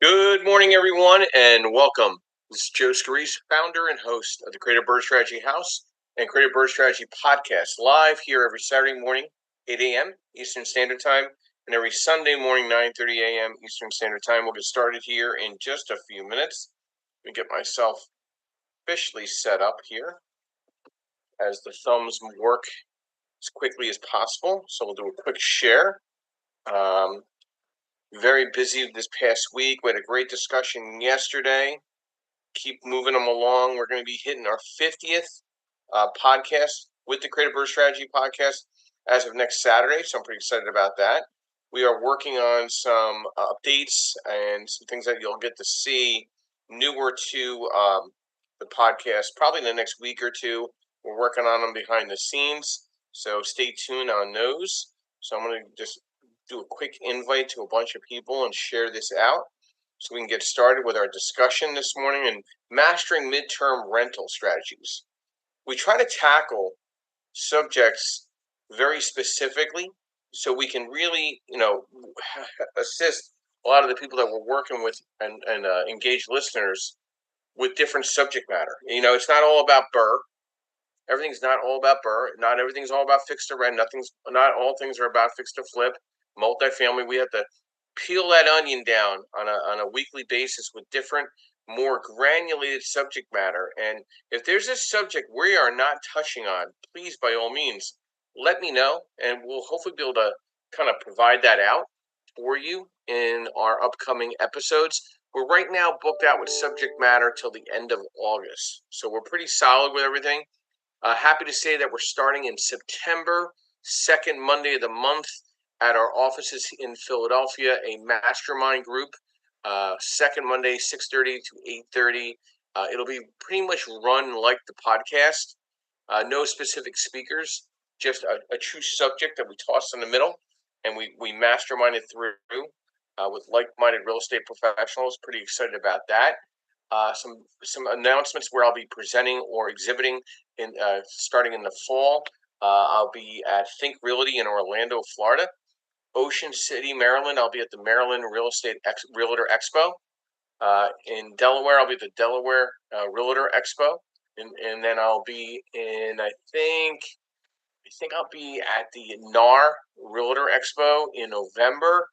Good morning, everyone, and welcome. This is Joe Scarice, founder and host of the Creative Bird Strategy House and Creative Bird Strategy Podcast, live here every Saturday morning, 8 a.m. Eastern Standard Time, and every Sunday morning, 9:30 a.m. Eastern Standard Time. We'll get started here in just a few minutes. Let me get myself officially set up here as the thumbs work as quickly as possible. So we'll do a quick share. Very busy this past week. We had a great discussion yesterday. Keep moving them along. We're going to be hitting our 50th podcast with the Creative Bird Strategy podcast as of next Saturday. So I'm pretty excited about that. We are working on some updates and some things that you'll get to see newer to the podcast probably in the next week or two. We're working on them behind the scenes. So stay tuned on those. So I'm going to just do a quick invite to a bunch of people and share this out so we can get started with our discussion this morning and mastering midterm rental strategies. We try to tackle subjects very specifically so we can really, assist a lot of the people that we're working with and engage listeners with different subject matter. It's not all about BRRRR. Everything's not all about BRRRR. Not everything's all about fixed to rent. Not all things are about fixed to flip. Multifamily, we have to peel that onion down on a weekly basis with different, more granulated subject matter. And if there's a subject we are not touching on, please, by all means, let me know, and we'll hopefully be able to kind of provide that out for you in our upcoming episodes. We're right now booked out with subject matter till the end of August, so we're pretty solid with everything. Happy to say that we're starting in September, second Monday of the month, at our offices in Philadelphia, a mastermind group. Second Monday, 6:30 to 8:30. It'll be pretty much run like the podcast. No specific speakers, just a true subject that we toss in the middle, and we mastermind it through with like-minded real estate professionals. Pretty excited about that. Some announcements where I'll be presenting or exhibiting in starting in the fall. I'll be at Think Realty in Orlando, Florida. Ocean City, Maryland, I'll be at the Maryland Realtor Expo. In Delaware, I'll be at the Delaware Realtor Expo, and then I'll be in I think I'll be at the NAR Realtor Expo in November.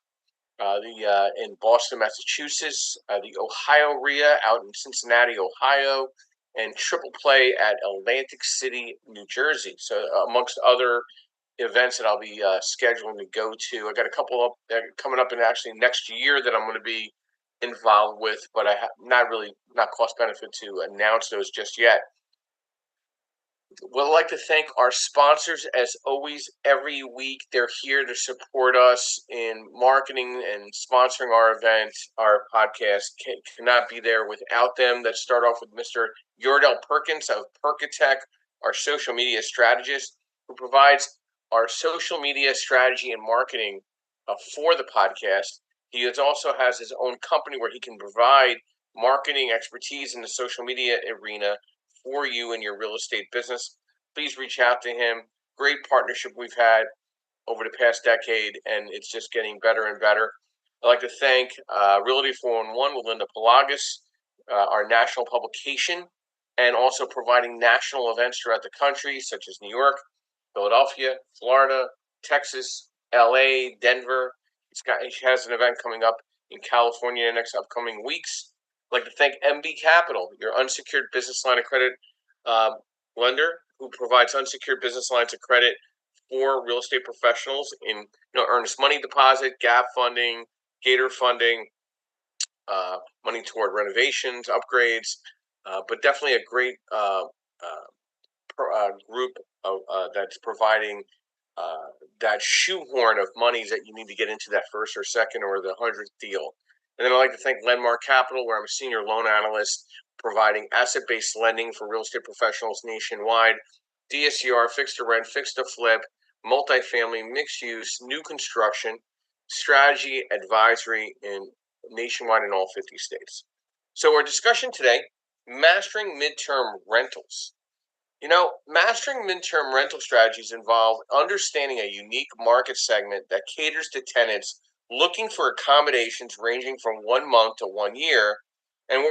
In Boston, Massachusetts, the Ohio RIA out in Cincinnati, Ohio, and Triple Play at Atlantic City, New Jersey. So amongst other events that I'll be scheduling to go to, I got a couple up coming up in actually next year that I'm going to be involved with, but I have not cost benefit to announce those just yet. We'd like to thank our sponsors as always. Every week they're here to support us in marketing and sponsoring our event. Our podcast cannot be there without them. Let's start off with Mr. Yordell Perkins of Perkatech, our social media strategist, who provides our social media strategy and marketing for the podcast. He also has his own company where he can provide marketing expertise in the social media arena for you and your real estate business. Please reach out to him. Great partnership we've had over the past decade, and it's just getting better and better. I'd like to thank Realty 411 with Linda Pelagas, our national publication, and also providing national events throughout the country, such as New York, Philadelphia, Florida, Texas, LA, Denver. He has an event coming up in California in the next upcoming weeks. I'd like to thank MB Capital, your unsecured business line of credit lender who provides unsecured business lines of credit for real estate professionals in earnest money deposit, gap funding, gator funding, money toward renovations, upgrades, but definitely a great group that's providing that shoehorn of monies that you need to get into that first or second or the 100th deal. And then I'd like to thank Lenmark Capital, where I'm a senior loan analyst, providing asset-based lending for real estate professionals nationwide, DSCR, fixed to rent, fixed to flip, multifamily, mixed use, new construction, strategy, advisory nationwide in all 50 states. So our discussion today, mastering midterm rentals. Mastering midterm rental strategies involve understanding a unique market segment that caters to tenants looking for accommodations ranging from 1 month to 1 year. And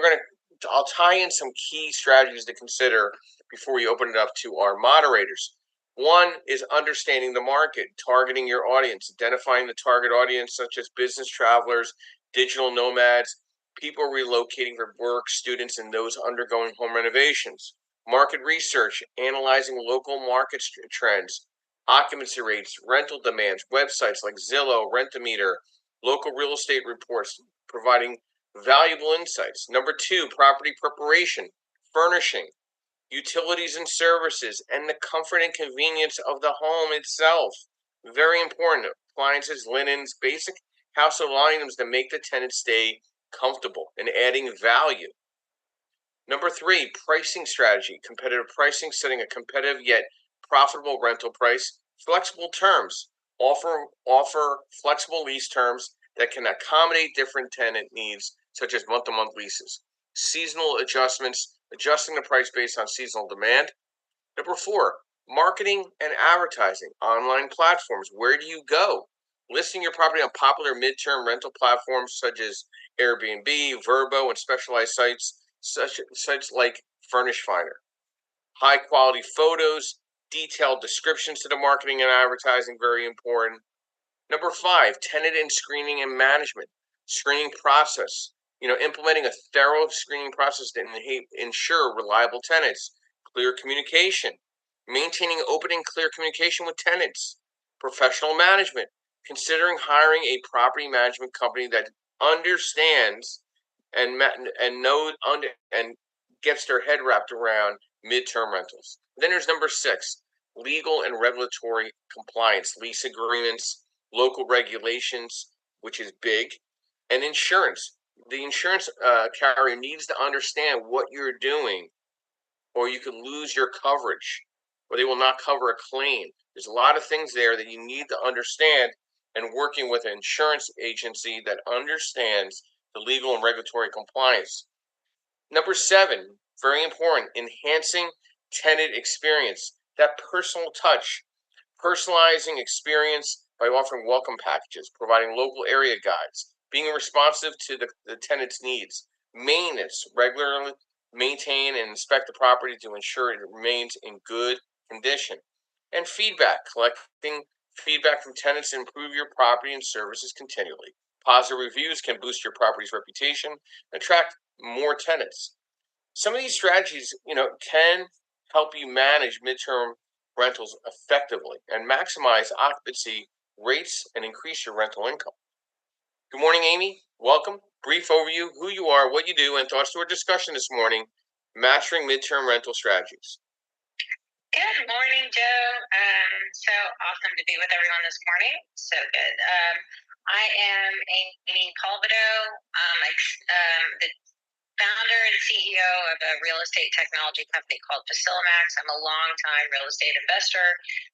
I'll tie in some key strategies to consider before we open it up to our moderators. One is understanding the market, targeting your audience, identifying the target audience, such as business travelers, digital nomads, people relocating for work, students, and those undergoing home renovations. Market research, analyzing local market trends, occupancy rates, rental demands, websites like Zillow, Rentometer, local real estate reports, providing valuable insights. Number two, property preparation, furnishing, utilities and services, and the comfort and convenience of the home itself. Very important. Appliances, linens, basic household items that make the tenant stay comfortable and adding value. Number three, pricing strategy, competitive pricing, setting a competitive yet profitable rental price, flexible terms, offer flexible lease terms that can accommodate different tenant needs, such as month-to-month leases, seasonal adjustments, adjusting the price based on seasonal demand. Number four, marketing and advertising, online platforms. Where do you go? Listing your property on popular midterm rental platforms such as Airbnb, Vrbo, and specialized sites like Furnish Finder. High quality photos, detailed descriptions to the marketing and advertising, very important. Number five, tenant and screening and management. Screening process. Implementing a thorough screening process to ensure reliable tenants. Clear communication. Maintaining open and clear communication with tenants. Professional management. Considering hiring a property management company that understands and knows and gets their head wrapped around midterm rentals. Then there's number six, legal and regulatory compliance, lease agreements, local regulations, which is big, and insurance. The insurance carrier needs to understand what you're doing, or you could lose your coverage, or they will not cover a claim. There's a lot of things there that you need to understand, and working with an insurance agency that understands the legal and regulatory compliance. Number seven, very important, enhancing tenant experience, that personal touch, personalizing experience by offering welcome packages, providing local area guides, being responsive to the tenant's needs, maintenance, regularly maintain and inspect the property to ensure it remains in good condition, and feedback, collecting feedback from tenants to improve your property and services continually. Positive reviews can boost your property's reputation, attract more tenants. Some of these strategies, can help you manage midterm rentals effectively and maximize occupancy rates and increase your rental income. Good morning, Amy. Welcome. Brief overview, who you are, what you do, and thoughts to our discussion this morning, mastering midterm rental strategies. Good morning, Joe. So awesome to be with everyone this morning. So good. I am Amy Palvido. I'm the founder and CEO of a real estate technology company called Facilimax. I'm a longtime real estate investor.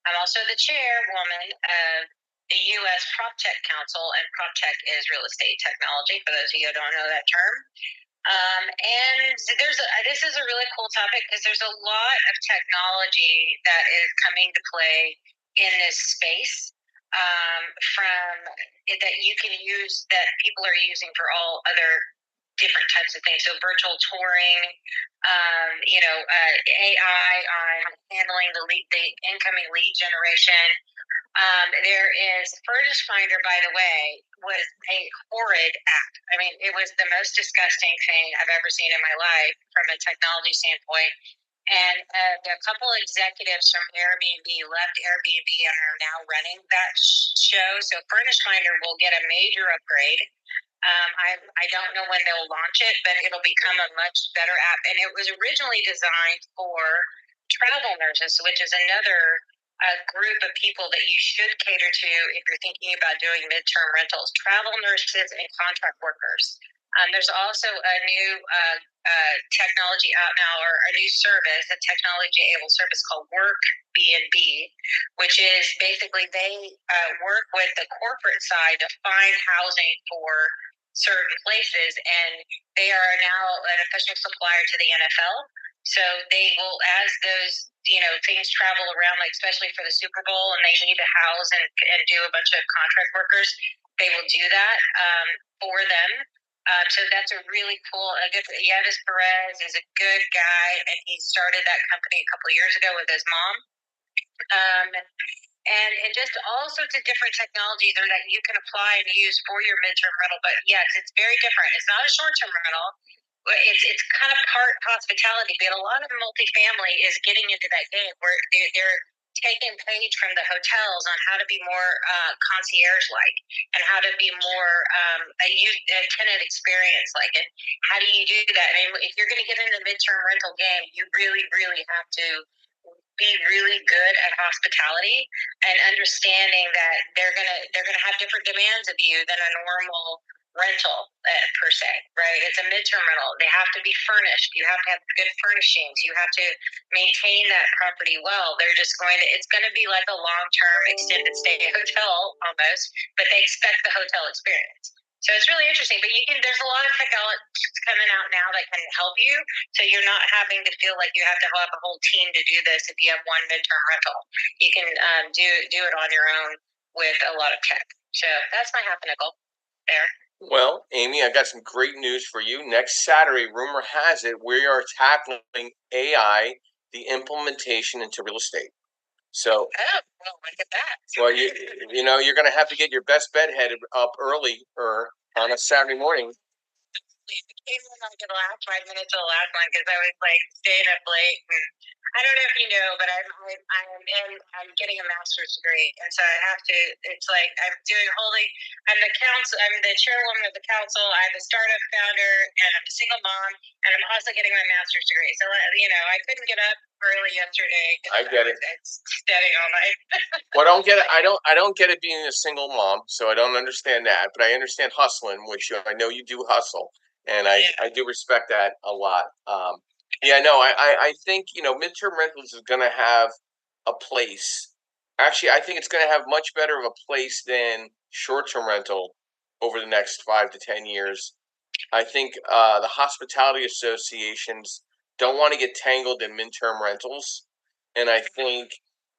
I'm also the chairwoman of the U.S. PropTech Council, and PropTech is real estate technology, for those of you who don't know that term. And this is a really cool topic because there's a lot of technology that is coming to play in this space, from that you can use, that people are using for all other different types of things. So virtual touring, AI on handling the incoming lead generation. There is Furnish Finder, by the way, was a horrid app. I mean, it was the most disgusting thing I've ever seen in my life from a technology standpoint. And a couple executives from Airbnb left Airbnb and are now running that show. So Furnish Finder will get a major upgrade. I don't know when they'll launch it, but it'll become a much better app. And it was originally designed for travel nurses, which is another group of people that you should cater to if you're thinking about doing midterm rentals: travel nurses and contract workers. There's also a new technology out now, or a new service, a technology-enabled service called WorkBnB, which is basically they work with the corporate side to find housing for certain places, and they are now an official supplier to the NFL. So they will, as those things travel around, like especially for the Super Bowl, and they need to house and do a bunch of contract workers, they will do that for them. So that's a really cool. A good Yavis Perez is a good guy, and he started that company a couple of years ago with his mom. And just all sorts of different technologies that you can apply and use for your midterm rental. But yes, it's very different. It's not a short-term rental. It's kind of part hospitality, but a lot of multifamily is getting into that game where they're taking page from the hotels on how to be more concierge-like and how to be more a tenant experience-like. And how do you do that? I mean, if you're going to get into the midterm rental game, you really, really have to be really good at hospitality and understanding that they're gonna have different demands of you than a normal rental per se, right? It's a midterm rental. They have to be furnished. You have to have good furnishings. You have to maintain that property well. It's going to be like a long-term extended stay hotel almost, but they expect the hotel experience. So it's really interesting, but there's a lot of technology coming out now that can help you. So you're not having to feel like you have to have a whole team to do this if you have one midterm rental. You can do it on your own with a lot of tech. So that's my half nickel there. Well, Amy, I got some great news for you. Next Saturday, rumor has it, we are tackling AI, the implementation into real estate. So, well, look at that. Well, you're going to have to get your best bed headed up early or on a Saturday morning. It came in like the last 5 minutes of the last one because I was like staying up late. And I don't know if you know, but I'm getting a master's degree, and so I have to. It's like I'm the council. I'm the chairwoman of the council. I'm a startup founder, and I'm a single mom, and I'm also getting my master's degree. So I couldn't get up early yesterday. I get it. It's studying all night. Well, I don't get it. I don't get it being a single mom, so I don't understand that. But I understand hustling, which I know you do hustle, and I do respect that a lot. I think midterm rentals is going to have a place. Actually, I think it's going to have much better of a place than short-term rental over the next 5 to 10 years. I think the hospitality associations don't want to get tangled in midterm rentals, and I think,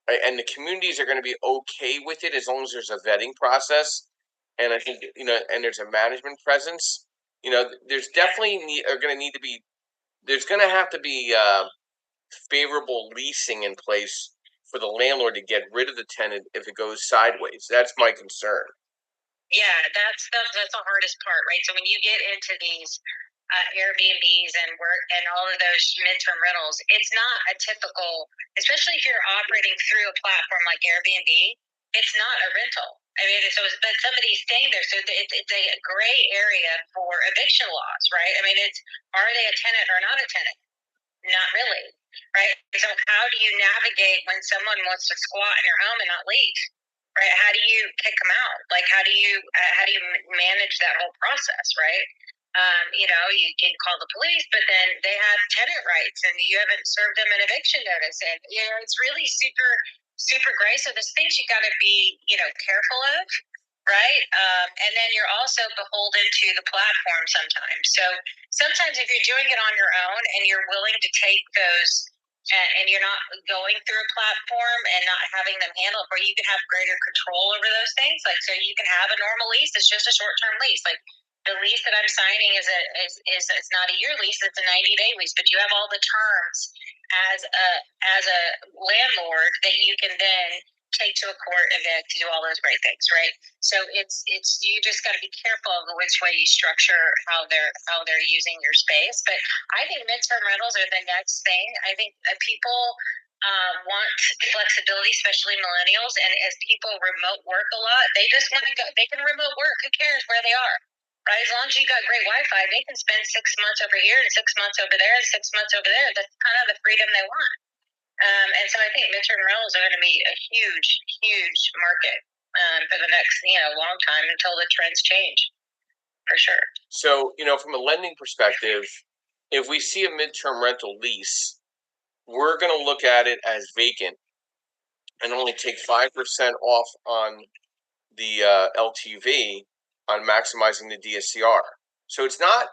and the communities are going to be okay with it as long as there's a vetting process, and I think and there's a management presence. There's definitely there's going to have to be favorable leasing in place for the landlord to get rid of the tenant if it goes sideways. That's my concern. Yeah, that's the hardest part, right? So when you get into these Airbnbs and work and all of those midterm rentals, it's not a typical, especially if you're operating through a platform like Airbnb, it's not a rental. I mean, but somebody's staying there, so it's a gray area for eviction laws, right? I mean, are they a tenant or not a tenant? Not really, right? So how do you navigate when someone wants to squat in your home and not leave? Right? How do you kick them out? Like, how do you manage that whole process? Right? You can call the police, but then they have tenant rights, and you haven't served them an eviction notice, and it's really super, super gray. So there's things you got to be, careful of, right? And then you're also beholden to the platform sometimes. So sometimes if you're doing it on your own and you're willing to take those and you're not going through a platform and not having them handle it, or you can have greater control over those things. Like, so you can have a normal lease. It's just a short-term lease. Like the lease that I'm signing is it's not a year lease. It's a 90-day lease, but you have all the terms as a landlord that you can then take to a court and then to do all those great things, right? So it's you just got to be careful of which way you structure how they're using your space. But I think midterm rentals are the next thing. I think people want flexibility, especially millennials, and as people remote work a lot, they just want to go. They can remote work. Who cares where they are? Right? As long as you got great Wi-Fi, they can spend 6 months over here and 6 months over there and 6 months over there. That's kind of the freedom they want. And so I think midterm rentals are going to be a huge, huge market for the next, long time until the trends change, for sure. So, from a lending perspective, if we see a midterm rental lease, we're going to look at it as vacant and only take 5% off on the LTV on maximizing the DSCR. So it's not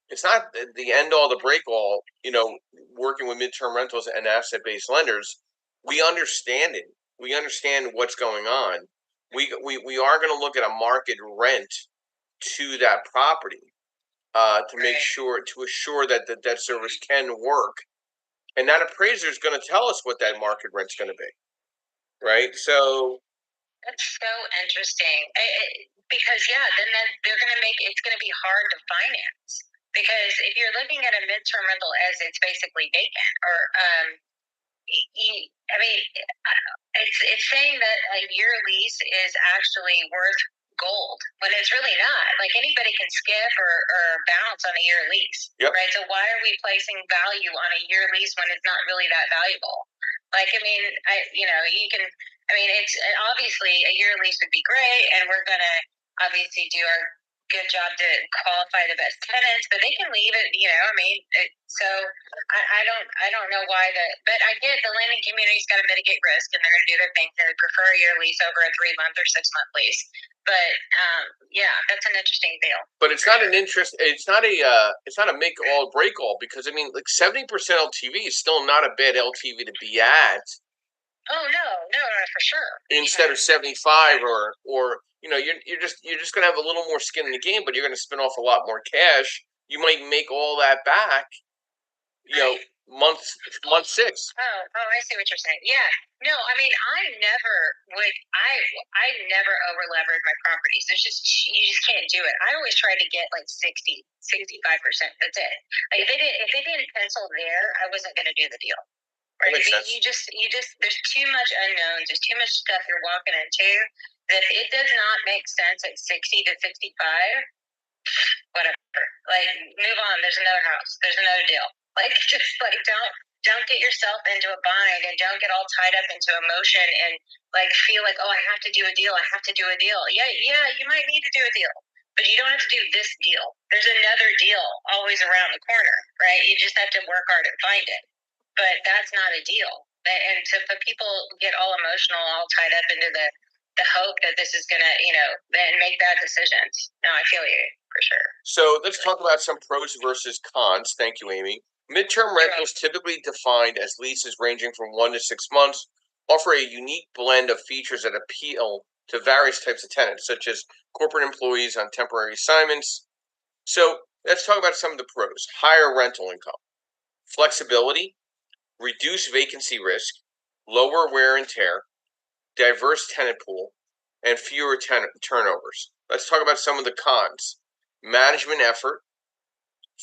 the end all, the break all. Working with midterm rentals and asset based lenders, we understand it. We understand what's going on, we are going to look at a market rent to that property to make sure to assure that the debt service can work, and that appraiser is going to tell us what that market rent's going to be, right? So that's so interesting. Because then they're going to make it's going to be hard to finance, because if you're looking at a midterm rental as it's basically vacant, or I mean, it's saying that a year lease is actually worth gold when it's really not. Like, anybody can skip or bounce on a year lease, right? So why are we placing value on a year lease when it's not really that valuable? Like, I mean, you can. I mean, it's obviously a year lease would be great, and we're gonna obviously do our good job to qualify the best tenants, but they can leave it. I mean, so I don't know why but I get the lending community's got to mitigate risk, and they're going to do their thing. They prefer a year lease over a 3-month or 6-month lease. But that's an interesting deal. But it's not an interest. It's not a make all break all, because I mean, like 70% LTV is still not a bad LTV to be at. Oh no, for sure. Instead of 75, or you're just gonna have a little more skin in the game, but you're gonna spin off a lot more cash. You might make all that back, month 6. Oh, I see what you're saying. Yeah. No, I mean, I never over levered my properties. You just can't do it. I always try to get like 65%. That's it. Like, if it didn't pencil there, I wasn't going to do the deal. Right? You just there's too much unknowns. There's too much stuff you're walking into that it does not make sense at 60 to 65. Whatever. Like, move on. There's another house. There's another deal. Like, just like don't get yourself into a bind, and don't get all tied up into emotion and like feel like, oh, I have to do a deal. I have to do a deal. Yeah, you might need to do a deal, but you don't have to do this deal. There's another deal always around the corner, right? You just have to work hard and find it. But that's not a deal. And so for people get all emotional, all tied up into the hope that this is going to, then make bad decisions. No, I feel you for sure. So let's talk about some pros versus cons. Thank you, Amy. Midterm rentals, typically defined as leases ranging from 1 to 6 months, offer a unique blend of features that appeal to various types of tenants, such as corporate employees on temporary assignments. So let's talk about some of the pros. Higher rental income, flexibility, reduced vacancy risk, lower wear and tear, diverse tenant pool, and fewer tenant turnovers. Let's talk about some of the cons. Management effort,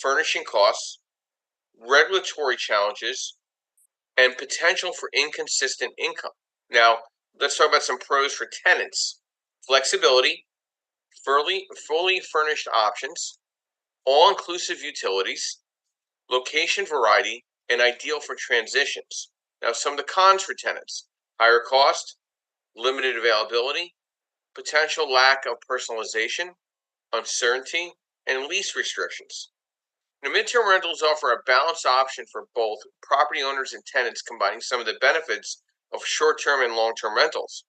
furnishing costs, regulatory challenges, and potential for inconsistent income. Now, let's talk about some pros for tenants. Flexibility, fully furnished options, all-inclusive utilities, location variety, and ideal for transitions. Now, some of the cons for tenants: higher cost, limited availability, potential lack of personalization, uncertainty, and lease restrictions. Now, midterm rentals offer a balanced option for both property owners and tenants, combining some of the benefits of short-term and long-term rentals.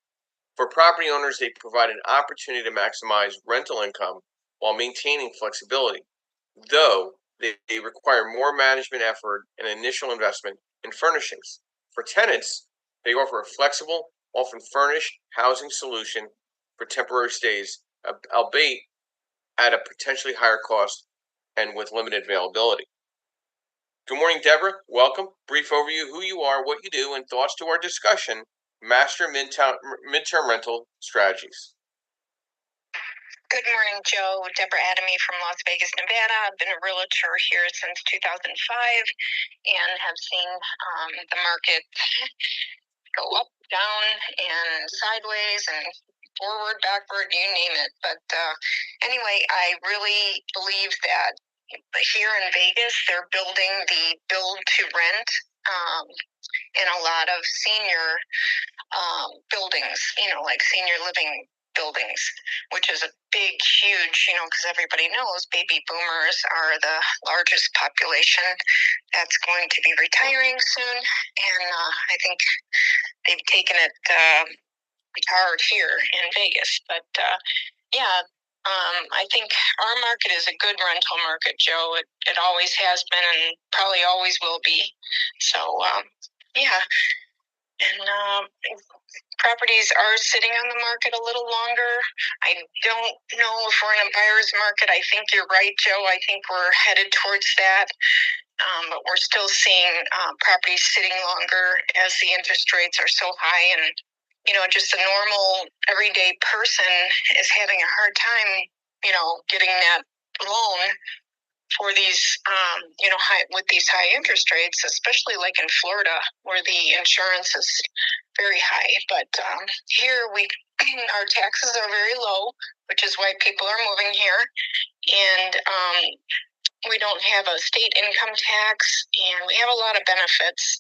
For property owners, they provide an opportunity to maximize rental income while maintaining flexibility, though they require more management effort and initial investment in furnishings. For tenants, they offer a flexible, often furnished housing solution for temporary stays, albeit at a potentially higher cost and with limited availability. Good morning, Deborah. Welcome. Brief overview: who you are, what you do, and thoughts to our discussion: Master Midterm Rental Strategies. Good morning, Joe. Deborah Adamy from Las Vegas, Nevada. I've been a realtor here since 2005 and have seen the market go up, down, and sideways, and forward, backward, you name it. But anyway, I really believe that here in Vegas, they're building the build to rent in a lot of senior buildings, like senior living buildings, which is a big, huge, because everybody knows baby boomers are the largest population that's going to be retiring soon. And I think they've taken it hard here in Vegas. But I think our market is a good rental market, Joe. It always has been and probably always will be. So, And properties are sitting on the market a little longer. I don't know if we're in a buyer's market. I think you're right, Joe. I think we're headed towards that. But we're still seeing properties sitting longer as the interest rates are so high. And, just a normal everyday person is having a hard time, getting that loan for these, with these high interest rates, especially like in Florida, where the insurance is very high. But here our taxes are very low, which is why people are moving here, and we don't have a state income tax, and we have a lot of benefits.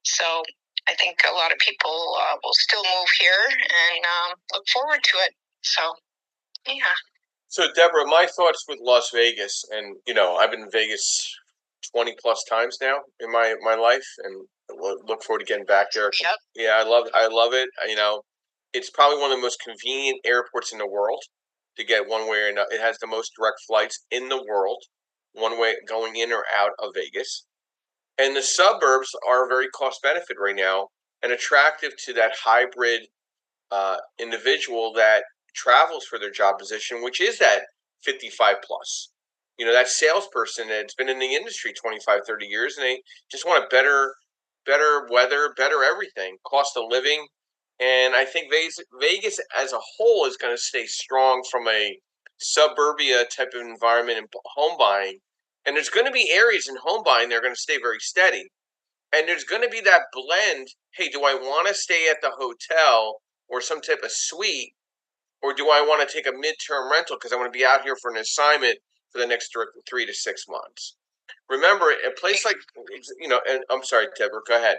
So I think a lot of people will still move here and look forward to it. So, yeah. So, Deborah, my thoughts with Las Vegas, and I've been in Vegas 20 plus times now in my life, and look forward to getting back there. Yep. Yeah, I love it. It's probably one of the most convenient airports in the world to get one way or another. It has the most direct flights in the world, one way going in or out of Vegas. And the suburbs are very cost benefit right now and attractive to that hybrid individual that travels for their job position, which is that 55 plus. That salesperson that's been in the industry 25, 30 years, and they just want a better weather, better everything, cost of living. And I think Vegas as a whole is going to stay strong from a suburbia type of environment and home buying. And there's going to be areas in home buying that are going to stay very steady. And there's going to be that blend. Hey, do I want to stay at the hotel or some type of suite, or do I want to take a midterm rental because I want to be out here for an assignment for the next 3 to 6 months? Remember, a place like, and I'm sorry, Deborah, go ahead.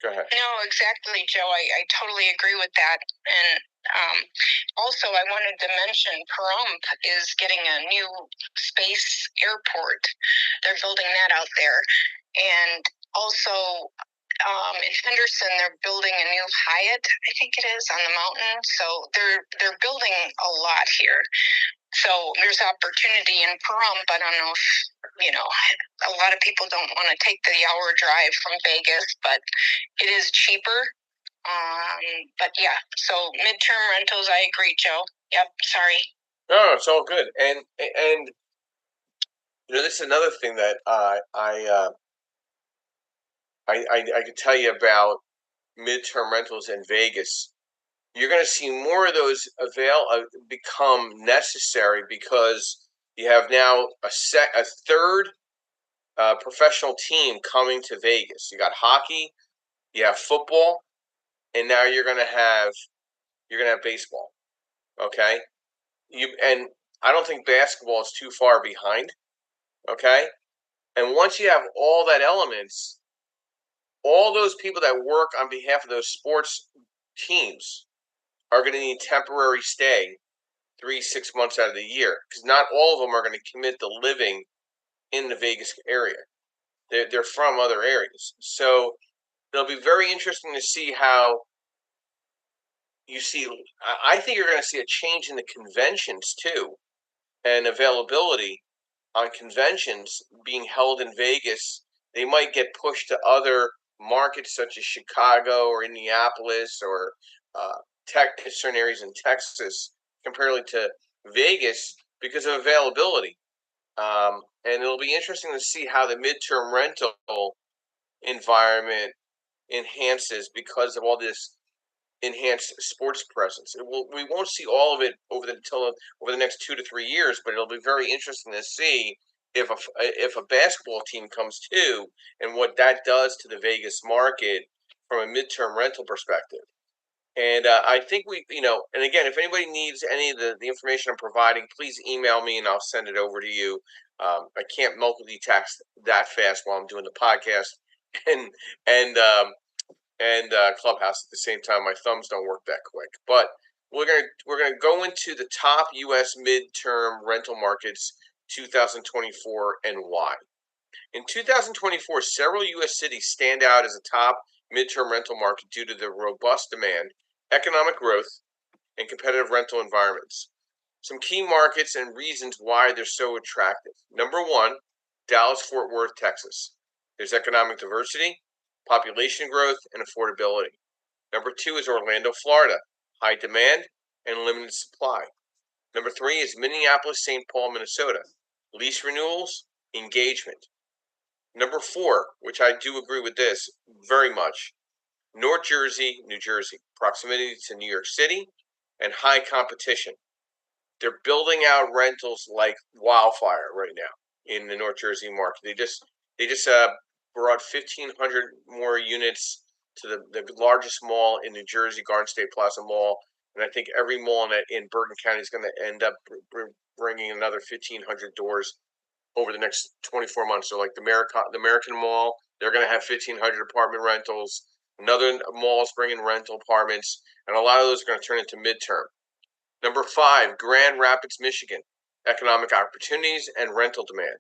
Go ahead. No, exactly, Joe. I totally agree with that. And also, I wanted to mention Pahrump is getting a new space airport. They're building that out there. And also, in Henderson, they're building a new Hyatt, I think it is, on the mountain. So they're building a lot here. So there's opportunity in Pahrump. I don't know if, a lot of people don't want to take the hour drive from Vegas, but it is cheaper. But yeah, so midterm rentals, I agree, Joe. Yep, sorry. No, it's all good. And this is another thing that I could tell you about midterm rentals in Vegas. You're going to see more of those become necessary because you have now a third professional team coming to Vegas. You got hockey, you have football, and now you're going to have baseball. Okay, and I don't think basketball is too far behind. Okay, and once you have all that elements, all those people that work on behalf of those sports teams are going to need temporary stay 3-6 months out of the year because not all of them are going to commit to living in the Vegas area. They're from other areas, so it'll be very interesting to see how you see. I think you're going to see a change in the conventions too, and availability on conventions being held in Vegas. They might get pushed to other markets such as Chicago or Indianapolis or certain areas in Texas comparatively to Vegas because of availability. And it'll be interesting to see how the midterm rental environment enhances because of all this enhanced sports presence. We won't see all of it over the next 2 to 3 years, but it'll be very interesting to see if a basketball team comes too and what that does to the Vegas market from a midterm rental perspective. And I think and again, if anybody needs any of the information I'm providing, please email me and I'll send it over to you. I can't multitask that fast while I'm doing the podcast and and Clubhouse at the same time. My thumbs don't work that quick. But we're gonna go into the top U.S. midterm rental markets 2024 and why. In 2024, several U.S. cities stand out as a top midterm rental market due to the robust demand, economic growth, and competitive rental environments. Some key markets and reasons why they're so attractive. Number one, Dallas-Fort Worth, Texas. There's economic diversity, population growth, and affordability. Number 2 is Orlando, Florida, high demand and limited supply. Number 3 is Minneapolis, St. Paul, Minnesota, lease renewals, engagement. Number 4, which I do agree with this very much, North Jersey, New Jersey, proximity to New York City and high competition. They're building out rentals like wildfire right now in the North Jersey market. They just brought 1,500 more units to the largest mall in New Jersey, Garden State Plaza Mall, and I think every mall in Bergen County is going to end up bringing another 1,500 doors over the next 24 months. So like the American Mall, they're going to have 1,500 apartment rentals. Another mall is bringing rental apartments, and a lot of those are going to turn into midterm. Number 5, Grand Rapids, Michigan, economic opportunities and rental demand.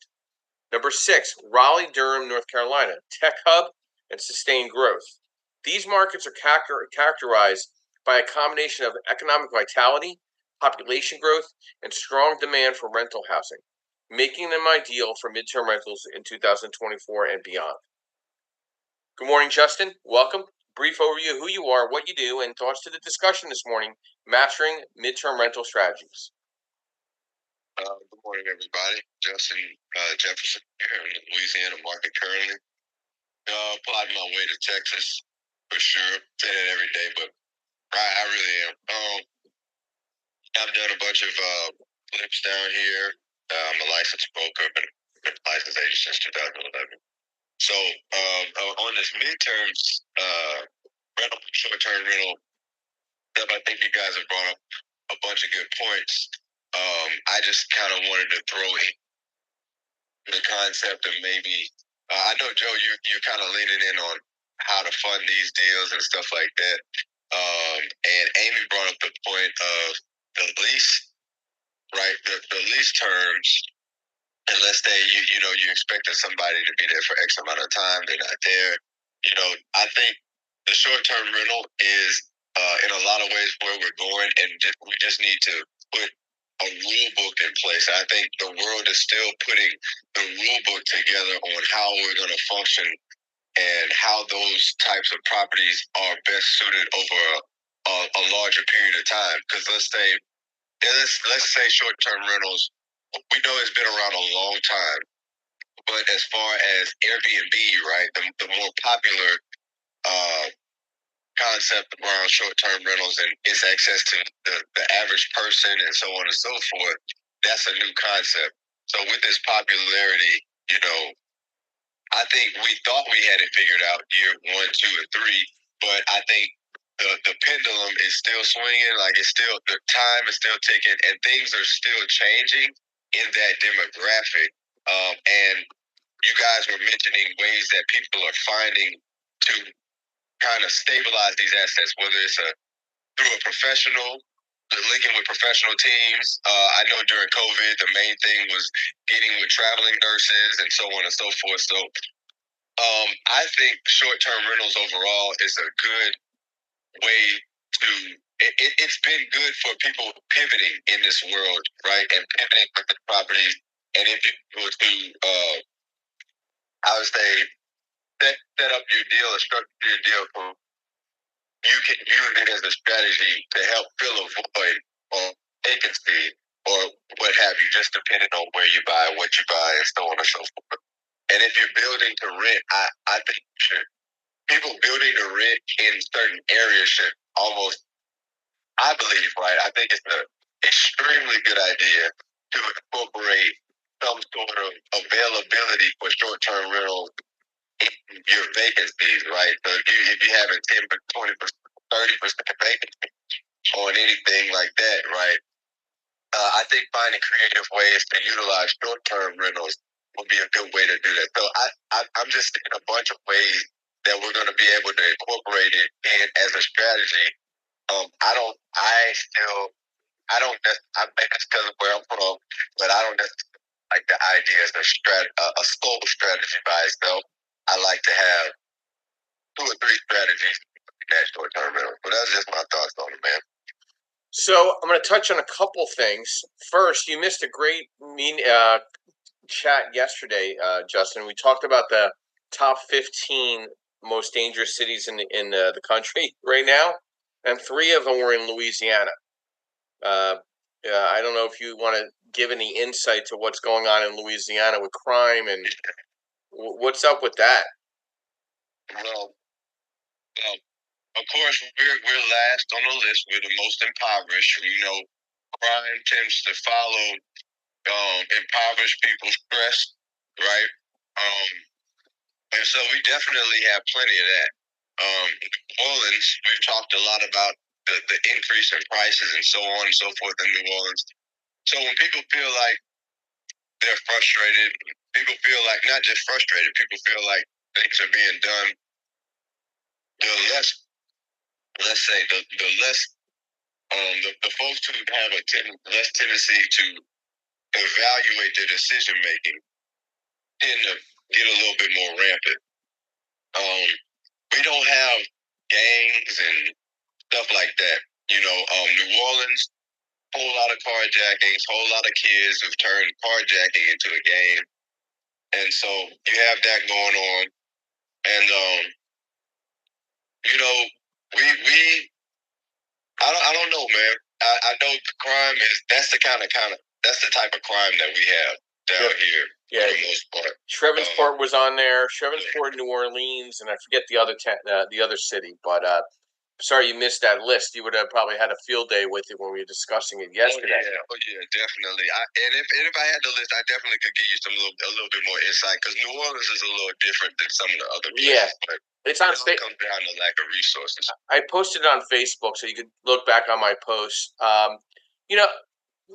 Number 6, Raleigh, Durham, North Carolina, tech hub and sustained growth. These markets are characterized by a combination of economic vitality, population growth, and strong demand for rental housing, making them ideal for midterm rentals in 2024 and beyond. Good morning, Justin. Welcome. Brief overview of who you are, what you do, and thoughts to the discussion this morning, mastering midterm rental strategies. Good morning, everybody. Justin Jefferson here in the Louisiana market currently. Plotting my way to Texas for sure. Say that every day, but I really am. I've done a bunch of flips down here. I'm a licensed broker, been a licensed agent since 2011. So on this midterms rental, short-term rental stuff, I think you guys have brought up a bunch of good points. I just kind of wanted to throw in the concept of maybe, I know, Joe, you're kind of leaning in on how to fund these deals and stuff like that. And Amy brought up the point of the lease, right? The lease terms, and let's say you expected somebody to be there for X amount of time, they're not there. I think the short-term rental is in a lot of ways where we're going, and we just need to put a rule book in place. I think the world is still putting the rule book together on how we're going to function and how those types of properties are best suited over a larger period of time. Because let's say short-term rentals, we know it's been around a long time, but as far as Airbnb, right, the more popular concept around short-term rentals and its access to the average person and so on and so forth, that's a new concept. So with this popularity, I think we thought we had it figured out year 1, 2, and 3, but I think the pendulum is still swinging. Like the time is still ticking, and things are still changing in that demographic. And you guys were mentioning ways that people are finding to kind of stabilize these assets, whether it's through a professional, linking with professional teams. I know during COVID, the main thing was getting with traveling nurses and so on and so forth. So I think short-term rentals overall is a good way to, it's been good for people pivoting in this world, right? And pivoting with the properties. And if you were to, I would say, set up your deal or structure your deal for, you can use it as a strategy to help fill a void or vacancy or what have you, just depending on where you buy, what you buy, and so on and so forth. And if you're building to rent, I think people building to rent in certain areas should almost, I believe, right, I think it's an extremely good idea to incorporate some sort of availability for short-term rentals in your vacancies, right? So if you have a 10%, 20%, 30% vacancy on anything like that, right? I think finding creative ways to utilize short-term rentals would be a good way to do that. So I'm just thinking a bunch of ways that we're going to be able to incorporate it in as a strategy. I think it's because of where I'm from, but I don't necessarily like the idea as a sole strategy by itself. I like to have 2 or 3 strategies in that short-term rental. But that's just my thoughts on it, man. So I'm going to touch on a couple things. First, you missed a great chat yesterday, Justin. We talked about the top 15 most dangerous cities in the country right now, and 3 of them were in Louisiana. I don't know if you want to give any insight to what's going on in Louisiana with crime and what's up with that. Well, of course, we're last on the list. We're the most impoverished. Crime tends to follow impoverished people's crest, right? And so we definitely have plenty of that. New Orleans, we've talked a lot about the increase in prices and so on and so forth in New Orleans. So when people feel like they're frustrated, people feel like not just frustrated, people feel like things are being done, the less, let's say, the less, the folks who have less tendency to evaluate their decision making tend to get a little bit more rampant. We don't have gangs and stuff like that. New Orleans, whole lot of carjackings, whole lot of kids who've turned carjacking into a game, and so you have that going on. And I don't know, man. I know the crime that's the that's the type of crime that we have down here. Yeah, for the most part. Shreveport was on there. Shreveport, New Orleans, and I forget the other city. But sorry you missed that list. You would have probably had a field day with it when we were discussing it yesterday. Oh yeah, definitely. And if I had the list, I definitely could give you a little bit more insight because New Orleans is a little different than some of the other places. Yeah, but it's on. It comes down to lack of resources. I posted it on Facebook, so you could look back on my post.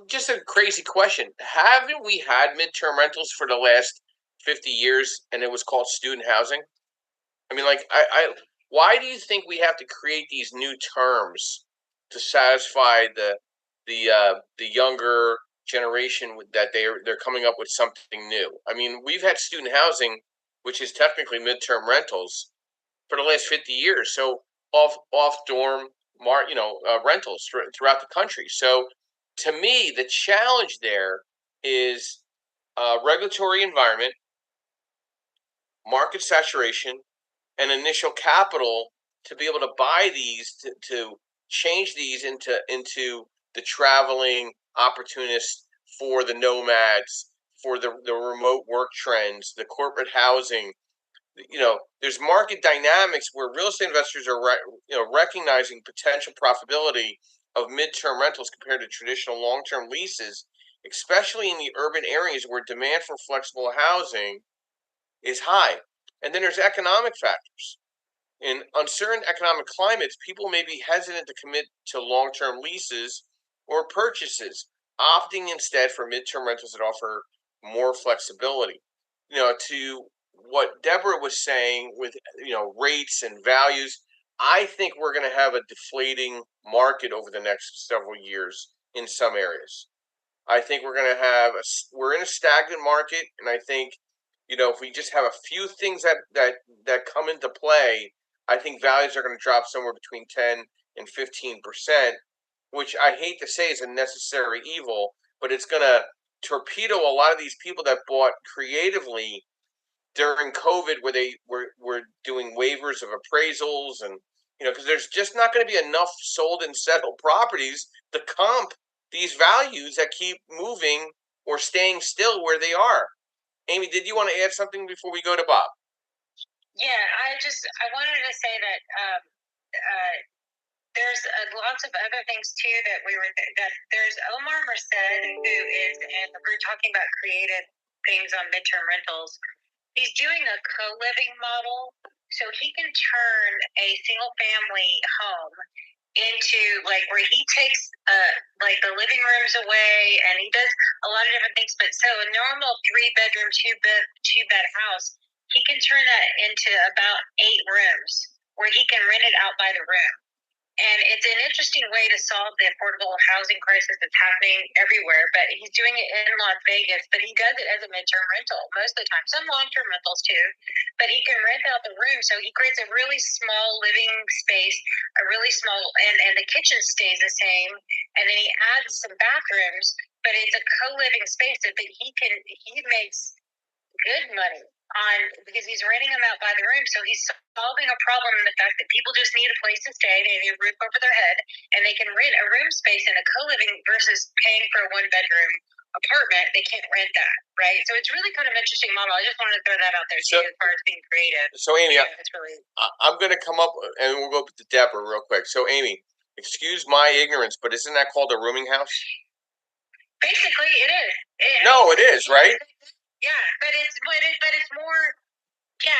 Just a crazy question. Haven't we had midterm rentals for the last 50 years and it was called student housing? I mean, like, why do you think we have to create these new terms to satisfy the younger generation that they're coming up with something new? I mean, we've had student housing, which is technically midterm rentals, for the last 50 years. So off dorm rentals throughout the country. So to me, the challenge there is regulatory environment, market saturation, and initial capital to be able to buy these to change these into the traveling opportunists, for the nomads, for the remote work trends, the corporate housing. There's market dynamics where real estate investors are recognizing potential profitability of midterm rentals compared to traditional long-term leases, especially in the urban areas where demand for flexible housing is high. And then there's economic factors. In uncertain economic climates, people may be hesitant to commit to long-term leases or purchases, opting instead for midterm rentals that offer more flexibility. To what Deborah was saying with rates and values, I think we're going to have a deflating market over the next several years in some areas. I think we're in a stagnant market, and I think if we just have a few things that come into play, I think values are going to drop somewhere between 10 and 15%, which I hate to say is a necessary evil, but it's going to torpedo a lot of these people that bought creatively during COVID, where they were doing waivers of appraisals, and because there's just not going to be enough sold and settled properties to comp these values that keep moving or staying still where they are. Amy, did you want to add something before we go to Bob? Yeah, I wanted to say that there's lots of other things too that there's Omar Merced, who is, and we're talking about creative things on midterm rentals. He's doing a co-living model, so he can turn a single family home into where he takes the living rooms away, and he does a lot of different things. But so a normal 3-bedroom, two bed house, he can turn that into about 8 rooms where he can rent it out by the room. And it's an interesting way to solve the affordable housing crisis that's happening everywhere. But he's doing it in Las Vegas, but he does it as a midterm rental most of the time. Some long-term rentals too. But he can rent out the room, so he creates a really small living space, a really small, and the kitchen stays the same. And then he adds some bathrooms, but it's a co-living space that he makes good money because he's renting them out by the room. So he's solving a problem in the fact that people just need a place to stay, they need a roof over their head, and they can rent a room space in a co-living versus paying for a one-bedroom apartment. They can't rent that, right? So it's really kind of interesting model. I just wanted to throw that out there too, as far as being creative. So Amy, it's really. I'm going to come up and we'll go up to Deborah real quick. So Amy, excuse my ignorance, but isn't that called a rooming house? Basically, it is. No, it is, right? Yeah, but it's more. Yeah,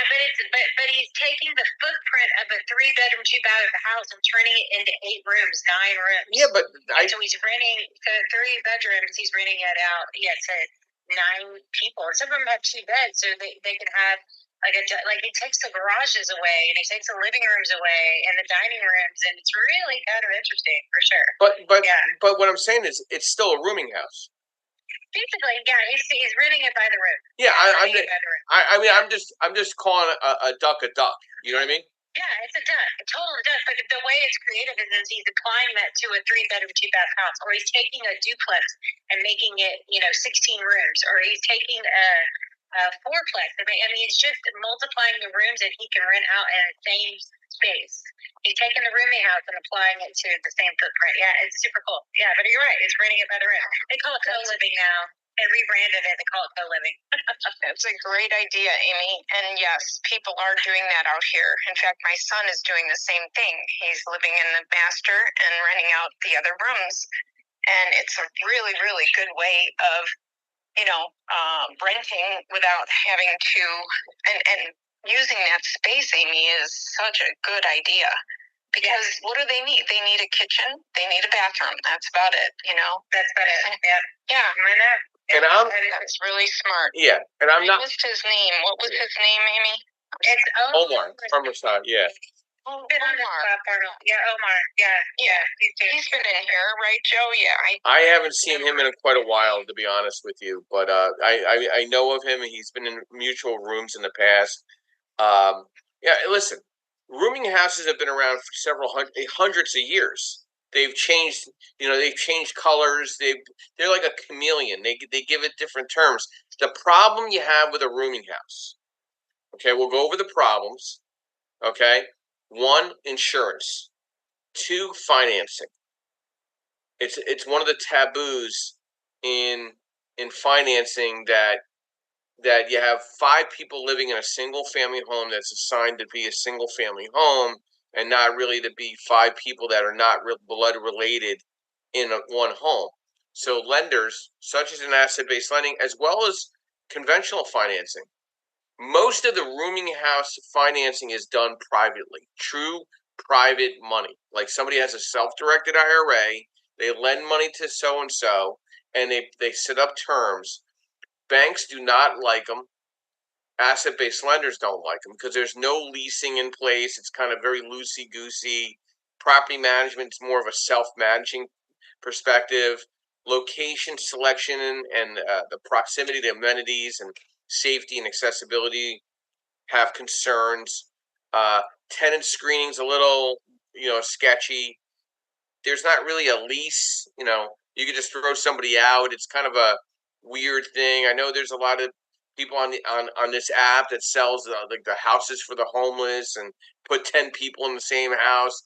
but he's taking the footprint of a 3-bedroom, 2-bath house and turning it into 8 rooms, 9 rooms. Yeah, but so he's renting to 3 bedrooms. He's renting it out, to 9 people. And some of them have 2 beds, so they can have like he takes the garages away and he takes the living rooms away and the dining rooms, and it's really kind of interesting for sure. But what I'm saying is it's still a rooming house. Basically, yeah, he's renting it by the room. Yeah, I mean, I'm just calling a duck a duck. You know what I mean? Yeah, it's a duck, a total duck. But the way it's creative is he's applying that to a 3-bedroom, 2-bath house, or he's taking a duplex and making it, 16 rooms, or he's taking a fourplex. I mean, it's just multiplying the rooms that he can rent out in the same space. He's taking the rooming house and applying it to the same footprint. Yeah, it's super cool. Yeah, but you're right. It's renting it by the room. They call it co-living now. They rebranded it. They call it co-living. It's a great idea, Amy. And yes, people are doing that out here. In fact, my son is doing the same thing. He's living in the master and renting out the other rooms. And it's a really, really good way of, renting without having to, and using that space, Amy, is such a good idea. Because what do they need? They need a kitchen. They need a bathroom. That's about it, That's about it. Yeah. I know. And that's really smart. Yeah, and I'm not. I missed his name. What was his name, Amy? It's Omar from Rashad. Yeah. Oh, Omar. Yeah, Omar. Yeah. He's been in here, right, Joe? Yeah. I haven't seen him in quite a while, to be honest with you. But I know of him. He's been in mutual rooms in the past. Yeah, listen, rooming houses have been around for several hundreds of years. They've changed, they've changed colors. They're like a chameleon. They give it different terms. The problem you have with a rooming house. Okay, we'll go over the problems. Okay, 1, insurance. 2, financing. It's one of the taboos in financing that you have 5 people living in a single family home that's assigned to be a single family home, and not really to be 5 people that are not blood related in one home. So lenders, such as an asset-based lending, as well as conventional financing, most of the rooming house financing is done privately, true private money. Like somebody has a self-directed IRA, they lend money to so-and-so, and they set up terms. Banks do not like them. Asset-based lenders don't like them because there's no leasing in place. It's kind of very loosey-goosey. Property management is more of a self-managing perspective. Location selection and the proximity to amenities and safety and accessibility have concerns. Tenant screening's a little, sketchy. There's not really a lease. You could just throw somebody out. It's kind of a weird thing. I know there's a lot of people on this app that sells like the houses for the homeless and put 10 people in the same house.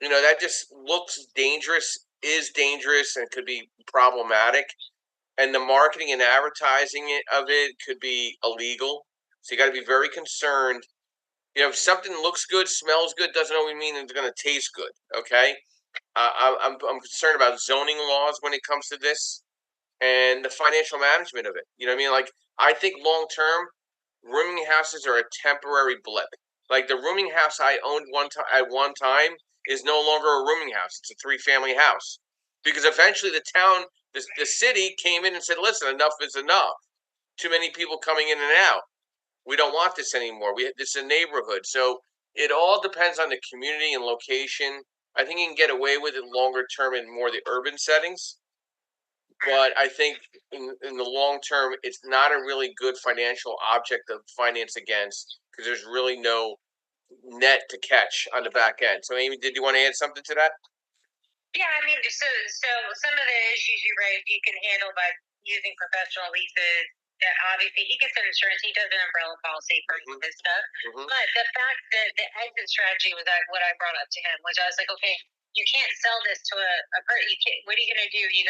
That just looks dangerous, is dangerous, and could be problematic. And the marketing and advertising of it could be illegal. So you got to be very concerned. If something looks good, smells good, doesn't always mean it's going to taste good. Okay. I'm concerned about zoning laws when it comes to this and the financial management of it. You know what I mean? Like, I think long term, rooming houses are a temporary blip. Like the rooming house I owned at one time is no longer a rooming house. It's a 3-family house because eventually the city came in and said, "Listen, enough is enough. Too many people coming in and out. We don't want this anymore. This is a neighborhood." So it all depends on the community and location. I think you can get away with it longer term in more the urban settings. But I think in the long term, it's not a really good financial object to finance against because there's really no net to catch on the back end. So, Amy, did you want to add something to that? Yeah, I mean, so some of the issues you raised, you can handle by using professional leases, obviously he gets an insurance. He does an umbrella policy for his stuff. But the fact that the exit strategy was what I brought up to him, which I was like, okay, you can't sell this to a person. What are you going to do? You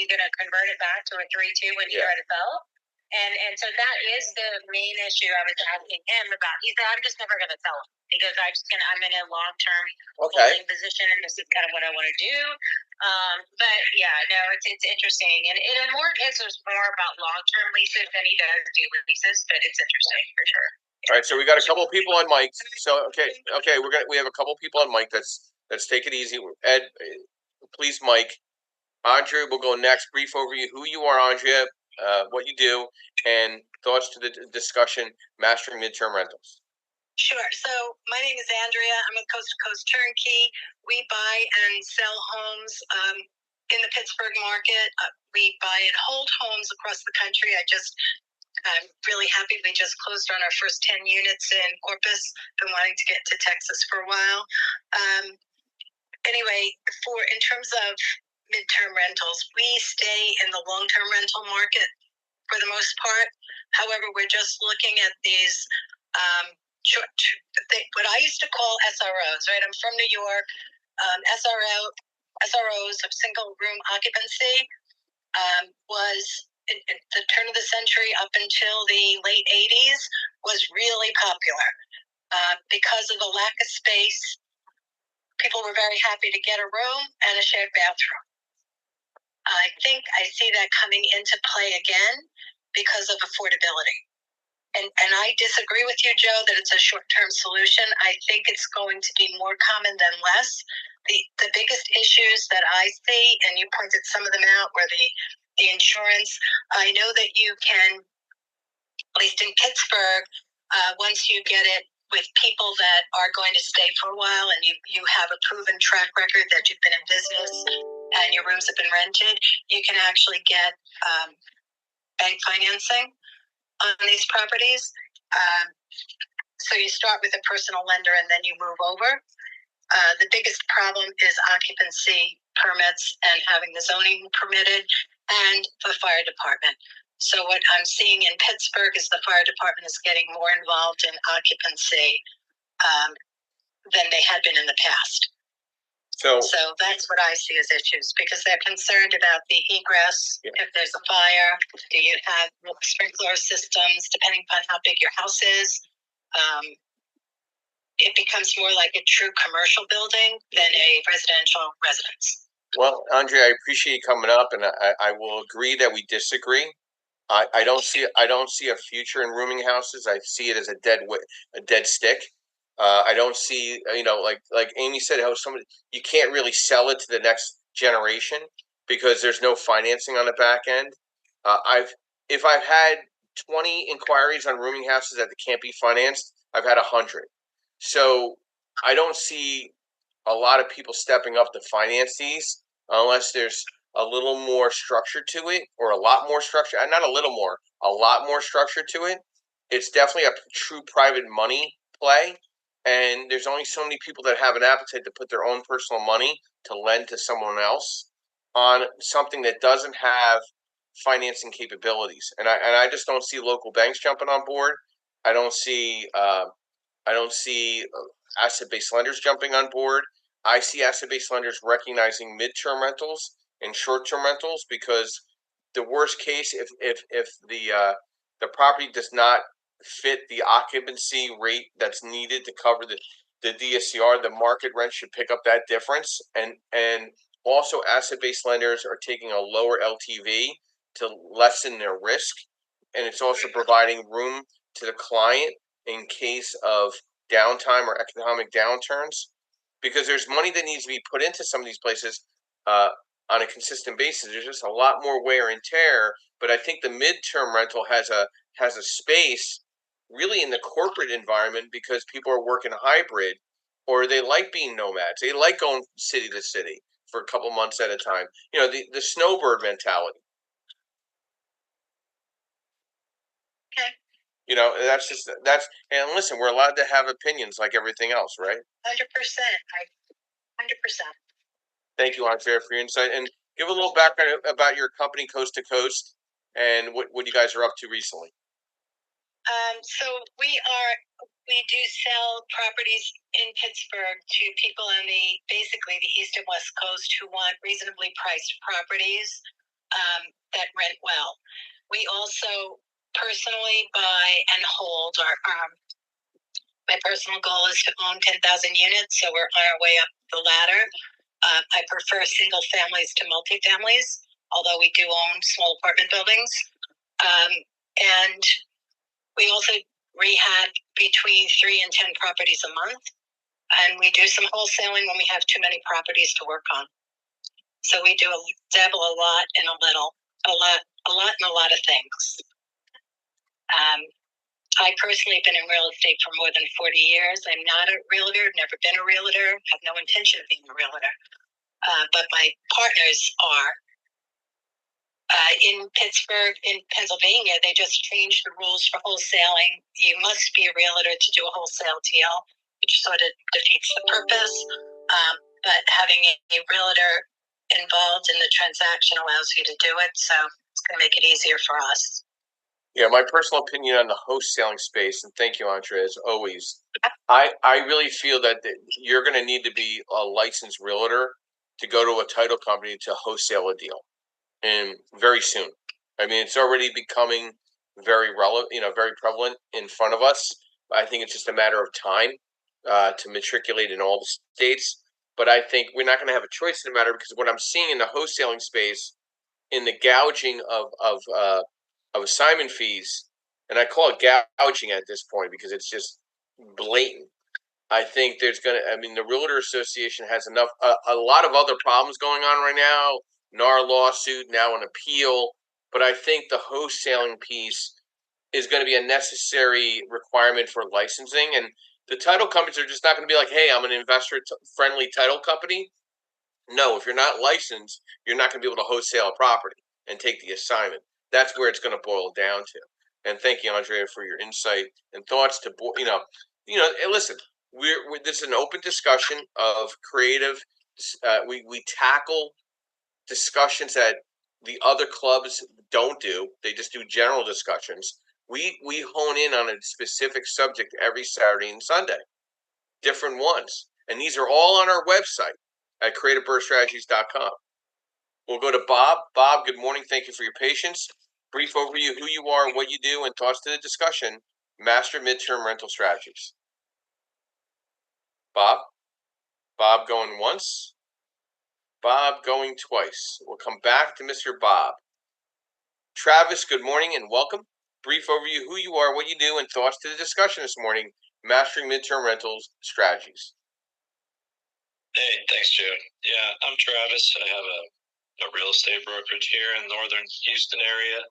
gonna convert it back to a 3-2 when you try to sell? And so that is the main issue I was asking him about. He said, I'm just never going to sell it because I'm in a long-term holding position, and this is kind of what I want to do. But yeah, no, it's interesting. And more his was more about long-term leases than he does do leases, but it's interesting for sure. All right, so we got a couple of people on mic. So okay, we have a couple of people on mic. Let's take it easy. Ed, please, Mike. Andrea will go next. Brief overview: who you are, Andrea, what you do, and thoughts to the discussion. Mastering midterm rentals. Sure. So my name is Andrea. I'm with Coast to Coast Turnkey. We buy and sell homes in the Pittsburgh market. We buy and hold homes across the country. I'm really happy we just closed on our first 10 units in Corpus. Been wanting to get to Texas for a while. Anyway, in terms of midterm rentals, we stay in the long-term rental market for the most part. However, we're just looking at these what I used to call SROs, right? I'm from New York. SROs of single room occupancy was at the turn of the century up until the late 80s was really popular because of the lack of space. People were very happy to get a room and a shared bathroom. I think I see that coming into play again because of affordability. And I disagree with you, Joe, that it's a short-term solution. I think it's going to be more common than less. The biggest issues that I see, and you pointed some of them out, were the insurance. I know that you can, at least in Pittsburgh, once you get it with people that are going to stay for a while and you have a proven track record that you've been in business and your rooms have been rented, you can actually get bank financing on these properties. So you start with a personal lender and then you move over. The biggest problem is occupancy permits and having the zoning permitted and the fire department. So what I'm seeing in Pittsburgh is the fire department is getting more involved in occupancy than they had been in the past. So that's what I see as issues because they're concerned about the egress. Yeah. If there's a fire, do you have sprinkler systems, depending upon how big your house is? It becomes more like a true commercial building than a residential residence. Well, Andrea, I appreciate you coming up, and I will agree that we disagree. I don't see a future in rooming houses. I see it as a dead stick. I don't see, like Amy said, how you can't really sell it to the next generation because there's no financing on the back end. If I've had 20 inquiries on rooming houses that can't be financed, I've had 100. So I don't see a lot of people stepping up to finance these unless there's a little more structure to it, or a lot more structure. Not a little more, a lot more structure to it. It's definitely a true private money play. And there's only so many people that have an appetite to put their own personal money to lend to someone else on something that doesn't have financing capabilities. And I just don't see local banks jumping on board. I don't see asset-based lenders jumping on board. I see asset-based lenders recognizing midterm rentals and short-term rentals because the worst case, if the property does not fit the occupancy rate that's needed to cover the DSCR, the market rent should pick up that difference. And also asset-based lenders are taking a lower LTV to lessen their risk. And it's also providing room to the client in case of downtime or economic downturns, because there's money that needs to be put into some of these places on a consistent basis. There's just a lot more wear and tear. But I think the midterm rental has a space really in the corporate environment because people are working hybrid, or they like being nomads. They like going city to city for a couple months at a time. The snowbird mentality. Okay. And listen, we're allowed to have opinions like everything else, right? 100%. 100%. Thank you, Andrea, for your insight. And give a little background about your company, Coast to Coast. and what you guys are up to recently. So we do sell properties in Pittsburgh to people on basically the east and west coast who want reasonably priced properties that rent well. We also personally buy and hold my personal goal is to own 10,000 units, so we're on our way up the ladder. I prefer single families to multifamilies, although we do own small apartment buildings. And we also rehab between 3 and 10 properties a month. And we do some wholesaling when we have too many properties to work on. So we do dabble a lot in a little, a lot in a lot of things. I personally have been in real estate for more than 40 years. I'm not a realtor, never been a realtor, have no intention of being a realtor. But my partners are. In Pittsburgh, in Pennsylvania, they just changed the rules for wholesaling. You must be a realtor to do a wholesale deal, which sort of defeats the purpose. But having a realtor involved in the transaction allows you to do it, so it's going to make it easier for us. Yeah, my personal opinion on the wholesaling space, and thank you, Andrea, as always. I really feel that you're going to need to be a licensed realtor to go to a title company to wholesale a deal, and very soon. I mean, it's already becoming very relevant, very prevalent in front of us. I think it's just a matter of time to matriculate in all the states. But I think we're not going to have a choice in the matter, because what I'm seeing in the wholesaling space, in the gouging of assignment fees, and I call it gouging at this point because it's just blatant. I think the Realtor Association has a lot of other problems going on right now. NAR lawsuit, now an appeal. But I think the wholesaling piece is going to be a necessary requirement for licensing. And the title companies are just not going to be like, hey, I'm an investor-friendly title company. No, if you're not licensed, you're not going to be able to wholesale a property and take the assignment. That's where it's going to boil down to. And thank you, Andrea, for your insight and thoughts. And listen, this is an open discussion of creative. We tackle discussions that the other clubs don't do. They just do general discussions. We hone in on a specific subject every Saturday and Sunday, different ones, and these are all on our website at creativebirdstrategies.com. We'll go to Bob. Bob, good morning. Thank you for your patience. Brief overview of who you are, what you do, and thoughts to the discussion. Master Midterm Rental Strategies. Bob? Bob going once. Bob going twice. We'll come back to Mr. Bob. Travis, good morning and welcome. Brief overview of who you are, what you do, and thoughts to the discussion this morning. Mastering Midterm Rentals Strategies. Hey, thanks, Joe. Yeah, I'm Travis. I have a real estate brokerage here in northern Houston area.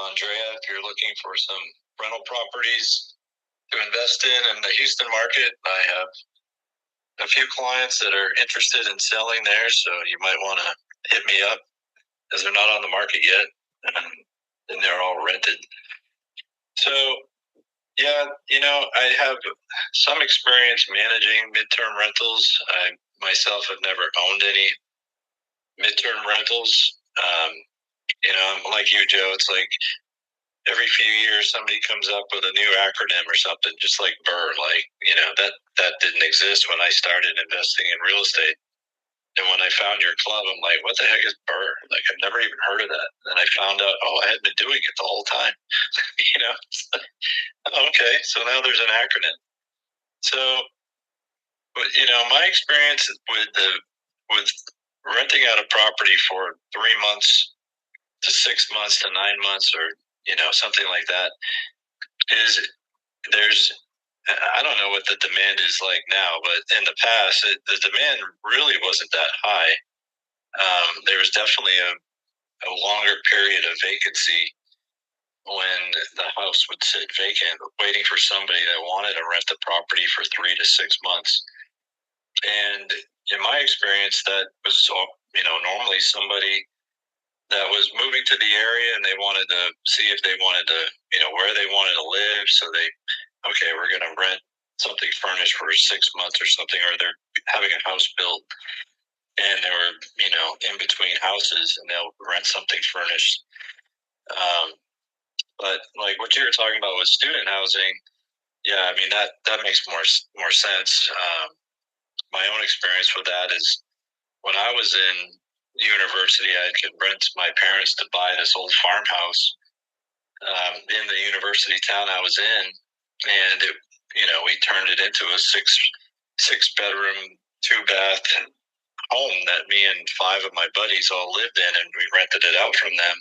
Andrea, if you're looking for some rental properties to invest in the Houston market, I have a few clients that are interested in selling there, so you might want to hit me up, as they're not on the market yet, and they're all rented. So, yeah, I have some experience managing midterm rentals. I myself have never owned any midterm rentals. I'm like you, Joe. It's like every few years somebody comes up with a new acronym or something, just like BRRRR. That didn't exist when I started investing in real estate. And when I found your club, I'm like, what the heck is BRRRR? Like, I've never even heard of that. And I found out, I had been doing it the whole time. Okay, so now there's an acronym. So, my experience with renting out a property for 3 months to 6 months to 9 months, or something like that, is I don't know what the demand is like now, but in the past, the demand really wasn't that high. There was definitely a longer period of vacancy when the house would sit vacant, waiting for somebody that wanted to rent the property for 3 to 6 months. And in my experience, that was normally somebody that was moving to the area, and they wanted to see if they wanted to, where they wanted to live. So we're going to rent something furnished for 6 months or something, or they're having a house built. and they were, in between houses, and they'll rent something furnished. But like what you were talking about with student housing, yeah, I mean that makes more sense. My own experience with that is when I was in university, I could rent my parents to buy this old farmhouse in the university town I was in, and we turned it into a six bedroom, 2 bath home that me and 5 of my buddies all lived in, and we rented it out from them.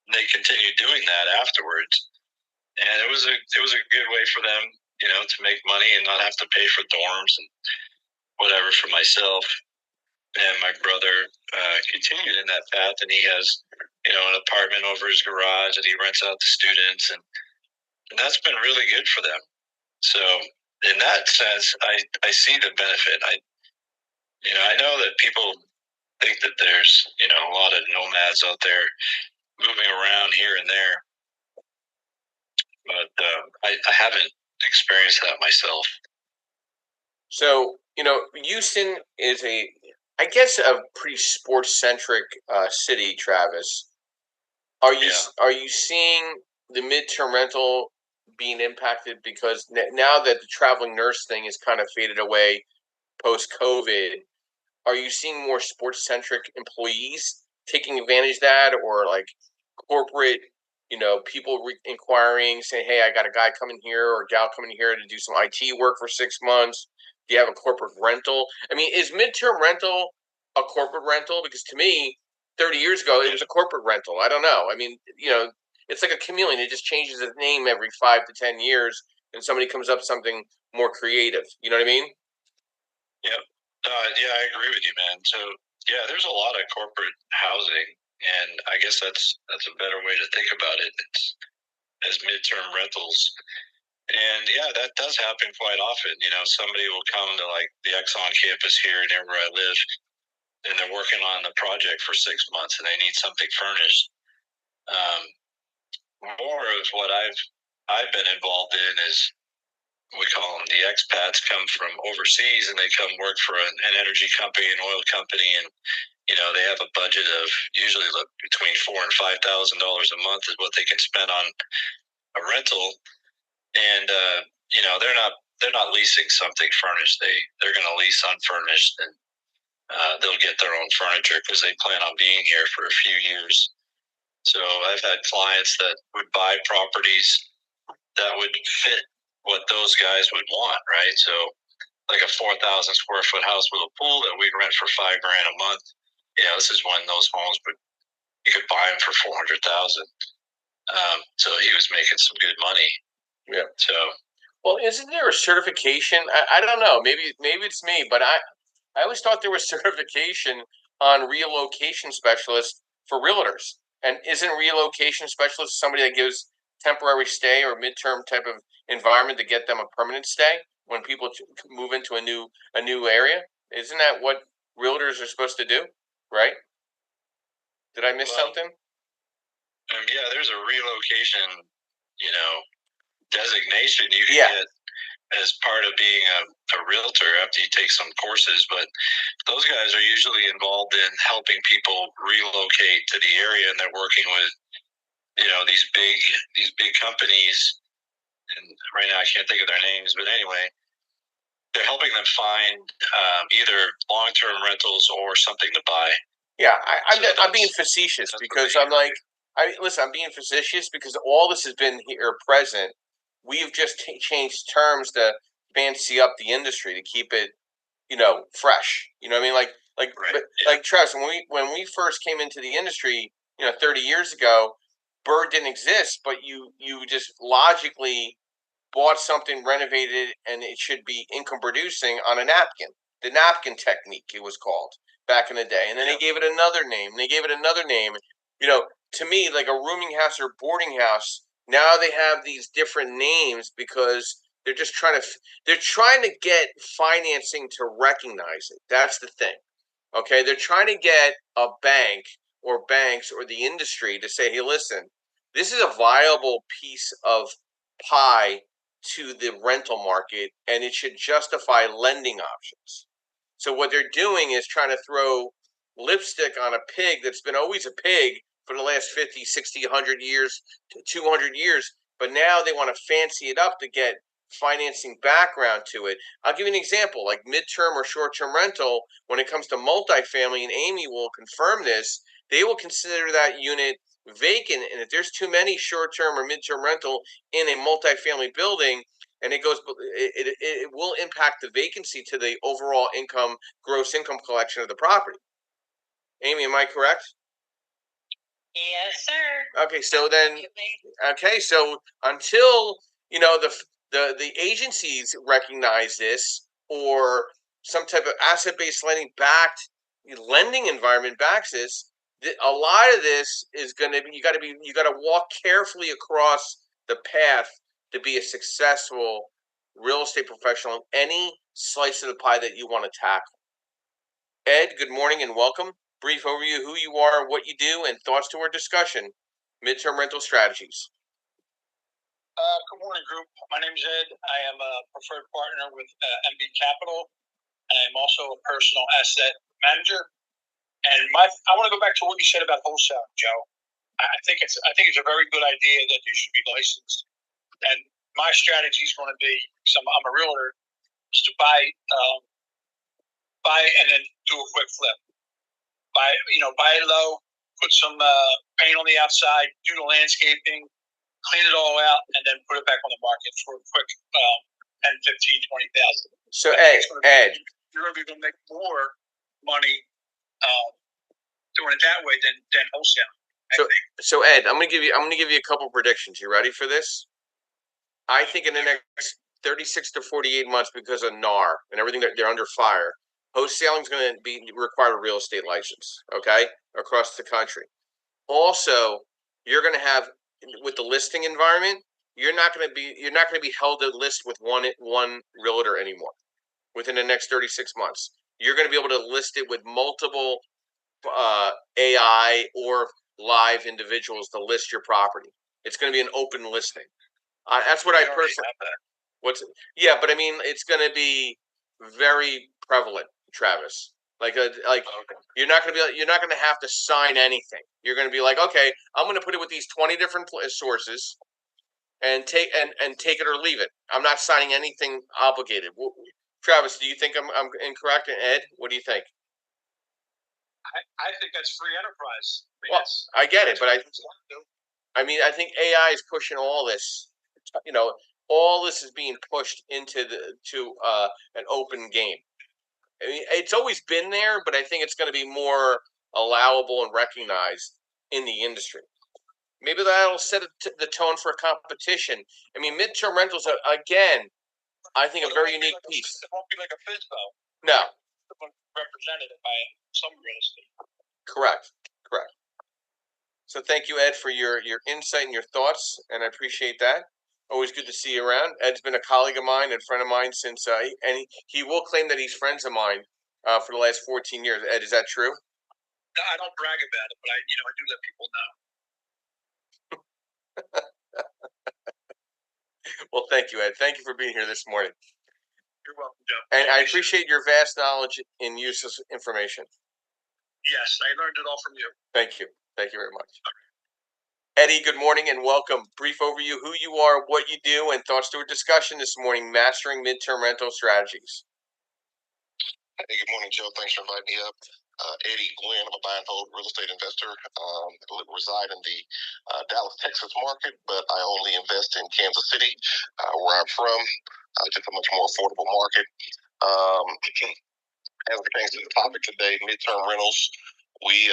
And they continued doing that afterwards, and it was a good way for them, to make money and not have to pay for dorms and whatever for myself. And my brother continued in that path, and he has an apartment over his garage that he rents out to students, and that's been really good for them. So in that sense, I see the benefit. I know that people think that there's a lot of nomads out there moving around here and there, but I haven't experienced that myself. So, Houston is I guess, a pretty sports centric city. Travis, are you seeing the midterm rental being impacted because now that the traveling nurse thing is kind of faded away post COVID? Are you seeing more sports centric employees taking advantage of that, or like corporate, people inquiring, saying, "Hey, I got a guy coming here or a gal coming here to do some IT work for 6 months. Do you have a corporate rental?" I mean, is midterm rental a corporate rental? Because to me, 30 years ago, it was a corporate rental. I don't know. I mean, it's like a chameleon. It just changes its name every 5 to 10 years, and somebody comes up with something more creative. You know what I mean? Yep. Yeah, I agree with you, man. So yeah, there's a lot of corporate housing, and I guess that's a better way to think about it. It's as midterm rentals, and yeah, that does happen quite often. Somebody will come to like the Exxon campus here near where I live, and they're working on the project for 6 months, and they need something furnished. More of what I've been involved in is, we call them the expats, come from overseas, and they come work for an energy company, an oil company, and they have a budget of usually between $4,000 and $5,000 a month is what they can spend on a rental, and they're not leasing something furnished. They're going to lease unfurnished, and they'll get their own furniture because they plan on being here for a few years. So I've had clients that would buy properties that would fit what those guys would want, right? So like a 4,000 square foot house with a pool that we'd rent for $5,000 a month. This is when those homes you could buy them for 400,000. So he was making some good money. Yeah. So, well, isn't there a certification? I don't know. Maybe it's me, but I always thought there was certification on relocation specialists for realtors. And isn't relocation specialist somebody that gives temporary stay or midterm type of environment to get them a permanent stay when people move into a new area? Isn't that what realtors are supposed to do? Right? Did I miss something? Yeah, there's a relocation, designation you can get as part of being a realtor after you take some courses. But those guys are usually involved in helping people relocate to the area, and they're working with these big companies. And right now I can't think of their names, but anyway, they're helping them find either long-term rentals or something to buy. Yeah, I'm being facetious because I'm like, I'm being facetious because all this has been here present. We've just changed terms to fancy up the industry to keep it, fresh. You know what I mean? Like, right. But, like Travis, when we first came into the industry, 30 years ago, Bird didn't exist, but you just logically bought something renovated and it should be income producing on a napkin. The napkin technique, it was called back in the day. And then they gave it another name. They gave it another name. To me, like a rooming house or boarding house, now they have these different names because they're just trying to get financing to recognize it. That's the thing. Okay, they're trying to get a bank or banks or the industry to say, "Hey, listen, this is a viable piece of pie to the rental market, and it should justify lending options." So what they're doing is trying to throw lipstick on a pig that's been always a pig for the last 50, 60, 100 years, 200 years. But now they want to fancy it up to get financing background to it. I'll give you an example, like midterm or short-term rental. When it comes to multifamily, and Amy will confirm this, they will consider that unit vacant. And if there's too many short-term or midterm rental in a multifamily building, and it will impact the vacancy to the overall gross income collection of the property. Amy, am I correct? Yes, sir. Okay, so until the agencies recognize this, or some type of asset-based lending environment backs this, a lot of this is going to be you got to walk carefully across the path to be a successful real estate professional in any slice of the pie that you want to tackle. Ed, good morning and welcome. Brief overview of who you are, what you do, and thoughts to our discussion. Midterm rental strategies. Good morning, group. My name is Ed. I am a preferred partner with MB Capital, and I'm also a personal asset manager. And I want to go back to what you said about wholesale, Joe. I think it's a very good idea that you should be licensed. And my strategy is going to be, because I'm a realtor, is to buy and then do a quick flip. Buy it low, put some paint on the outside, do the landscaping, clean it all out, and then put it back on the market for a quick 10, 15, 20,000. So Ed, you're going to be able to make more money doing it that way than wholesale. So Ed, I'm going to give you a couple predictions. You ready for this? I think in the next 36 to 48 months, because of NAR and everything that they're under fire, wholesaling is going to require a real estate license, okay, across the country. Also, you're going to have, with the listing environment, you're not going to be held to list with one realtor anymore within the next 36 months. You're going to be able to list it with multiple AI or live individuals to list your property. It's going to be an open listing. That's what I personally. But I mean, it's going to be very prevalent, Travis. You're not going to have to sign anything. You're going to be like, okay, I'm going to put it with these 20 different sources, and take it or leave it. I'm not signing anything obligated. Travis, do you think I'm incorrect? And Ed, what do you think? I think that's free enterprise. I get it, but I think AI is pushing all this. All this is being pushed into an open game. I mean, it's always been there, but I think it's going to be more allowable and recognized in the industry. Maybe that'll set the tone for competition. I mean, midterm rentals are, again, I think, a very unique piece. It won't be like a FSBO. No. Represented by some real estate. Correct. So thank you, Ed, for your insight and your thoughts, and I appreciate that. Always good to see you around. Ed's been a colleague of mine and friend of mine since, and he will claim that he's friends of mine for the last 14 years. Ed, is that true? No, I don't brag about it, but I do let people know. Well, thank you, Ed. Thank you for being here this morning. You're welcome, Joe. And I appreciate your vast knowledge in use of information. Yes, I learned it all from you. Thank you. Thank you very much. Eddie, good morning and welcome. Brief overview, who you are, what you do, and thoughts to a discussion this morning, mastering midterm rental strategies. Hey, good morning, Joe. Thanks for inviting me up. Eddie Gwynn, I'm a buy and hold real estate investor. Reside in the Dallas, Texas market, but I only invest in Kansas City, where I'm from. Just a much more affordable market. As it pertains to the topic today, midterm rentals, we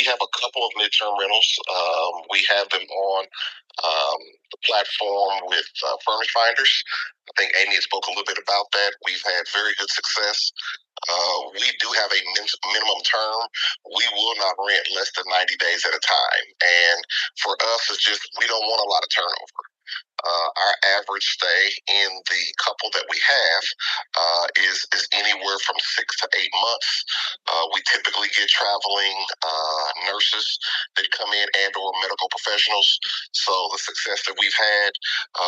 have a couple of midterm rentals. We have them on the platform with Furnish Finders. I think Amy spoke a little bit about that. We've had very good success. We do have a minimum term. We will not rent less than 90 days at a time. And for us, it's just we don't want a lot of turnover. Our average stay in the couple that we have is anywhere from 6 to 8 months. We typically get traveling nurses that come in and or medical professionals. So the success that we've had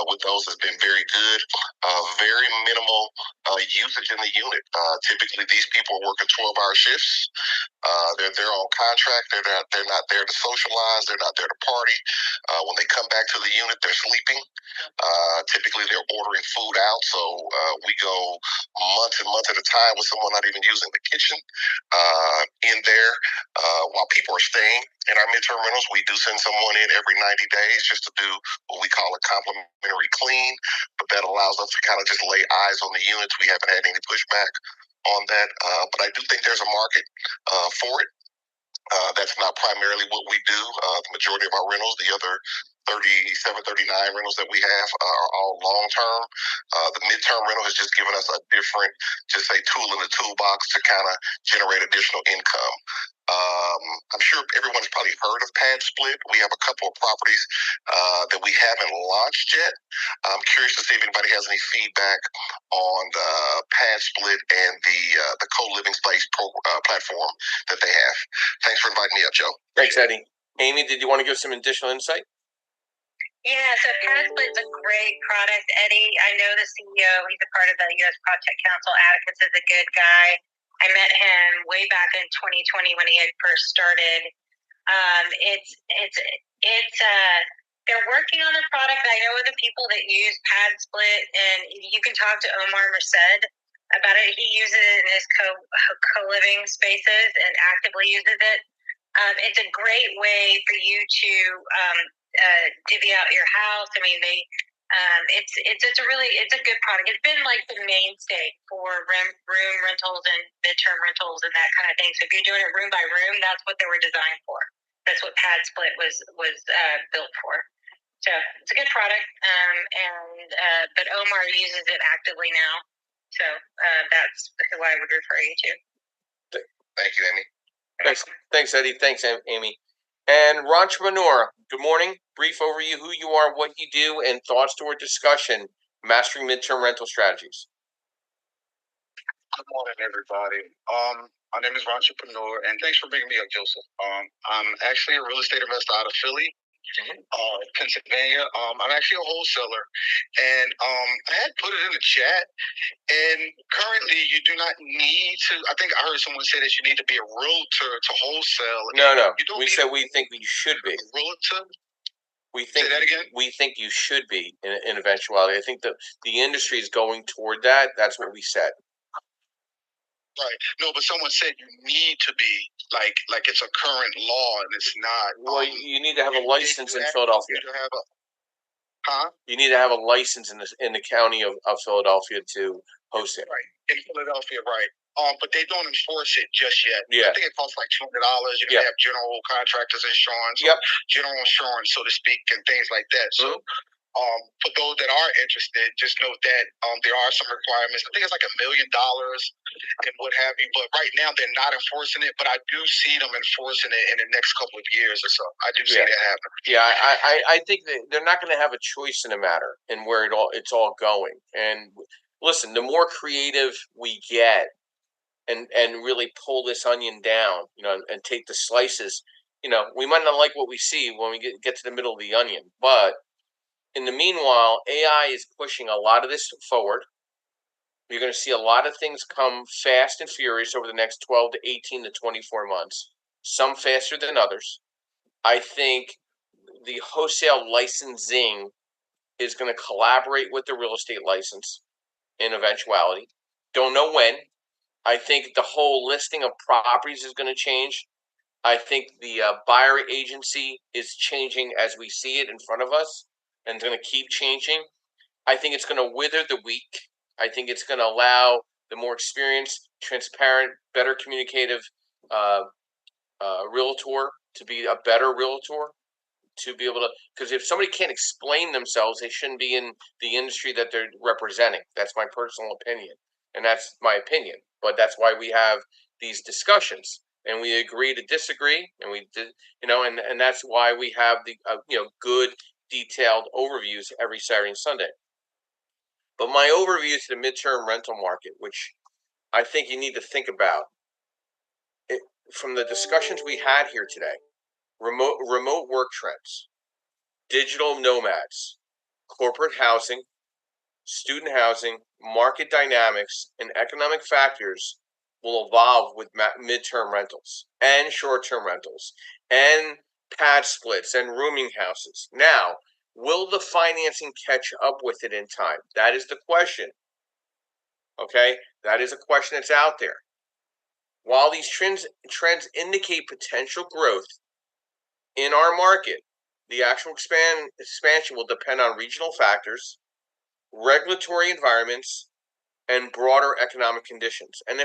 with those has been very good. Very minimal usage in the unit. Typically, these people are working 12-hour shifts. They're on contract. They're not there to socialize. They're not there to party. When they come back to the unit, they're sleeping. Typically, they're ordering food out. So we go months and months at a time with someone not even using the kitchen in there. While people are staying in our midterm rentals, we do send someone in every 90 days just to do what we call a complimentary clean. But that allows us to kind of just lay eyes on the units. We haven't had any pushback on that. But I do think there's a market for it. That's not primarily what we do. The majority of our rentals, the other 37, 39 rentals that we have are all long-term. The midterm rental has just given us a different, just say, tool in the toolbox to kind of generate additional income. I'm sure everyone's probably heard of Pad Split. We have a couple of properties that we haven't launched yet. I'm curious to see if anybody has any feedback on the Pad Split and the co-living space platform that they have. Thanks for inviting me up, Joe. Thanks, Eddie. Amy, did you want to give some additional insight? Yeah, so PadSplit's a great product. Eddie, I know the CEO. He's a part of the U.S. Project Council. Atticus is a good guy. I met him way back in 2020 when he had first started. They're working on the product. I know the people that use PadSplit, and you can talk to Omar Merced about it. He uses it in his co-living spaces and actively uses it. It's a great way for you to divvy out your house. I mean, it's a good product. It's been like the mainstay for room rentals and midterm rentals and that kind of thing. So if you're doing it room by room, that's what they were designed for. That's what PadSplit was built for. So it's a good product, but Omar uses it actively now. So that's who I would refer you to. Thank you, Amy. Thanks, Eddie. Thanks, Amy. And Rantrapreneur, good morning. Brief overview, who you are, what you do, and thoughts toward discussion, mastering midterm rental strategies. Good morning, everybody. My name is Rantrapreneur, and thanks for bringing me up, Joseph. I'm actually a real estate investor out of Philly, Pennsylvania. I'm actually a wholesaler, and I had put it in the chat. And currently, you do not need to. I think I heard someone say that you need to be a realtor to wholesale. No. We said we think you should be. A realtor. We think say that again. We think you should be in eventuality. I think the industry is going toward that. That's what we said. Right. No, but someone said you need to be like it's a current law, and it's not. Well, you need to have a license in Philadelphia. You need to have a license in the county of Philadelphia to host it. Right. In Philadelphia, right. But they don't enforce it just yet. Yeah. I think it costs like $200. You have general contractors insurance, general insurance, so to speak, and things like that. So for those that are interested, just note that there are some requirements. I think it's like $1 million and what have you. But right now they're not enforcing it. But I do see them enforcing it in the next couple of years or so. I do see that happen. Yeah, I think that they're not going to have a choice in the matter and where it's all going. And listen, the more creative we get and really pull this onion down, and take the slices, we might not like what we see when we get to the middle of the onion, but in the meanwhile, AI is pushing a lot of this forward. You're going to see a lot of things come fast and furious over the next 12 to 18 to 24 months, some faster than others. I think the wholesale licensing is going to collaborate with the real estate license in eventuality. Don't know when. I think the whole listing of properties is going to change. I think the buyer agency is changing as we see it in front of us. And it's going to keep changing. I think it's going to wither the weak. I think it's going to allow the more experienced, transparent, better communicative realtor to be a better realtor, to be able to, because if somebody can't explain themselves, they shouldn't be in the industry that they're representing. That's my personal opinion. And that's my opinion. But that's why we have these discussions. And we agree to disagree. And we did, and that's why we have the, good, detailed overviews every Saturday and Sunday. But my overview to the midterm rental market, which I think you need to think about, from the discussions we had here today, remote work trends, digital nomads, corporate housing, student housing, market dynamics, and economic factors will evolve with midterm rentals and short-term rentals and pad splits and rooming houses. Now, will the financing catch up with it in time? That is the question. Okay? That is a question that's out there. While these trends indicate potential growth in our market, the actual expansion will depend on regional factors, regulatory environments, and broader economic conditions. And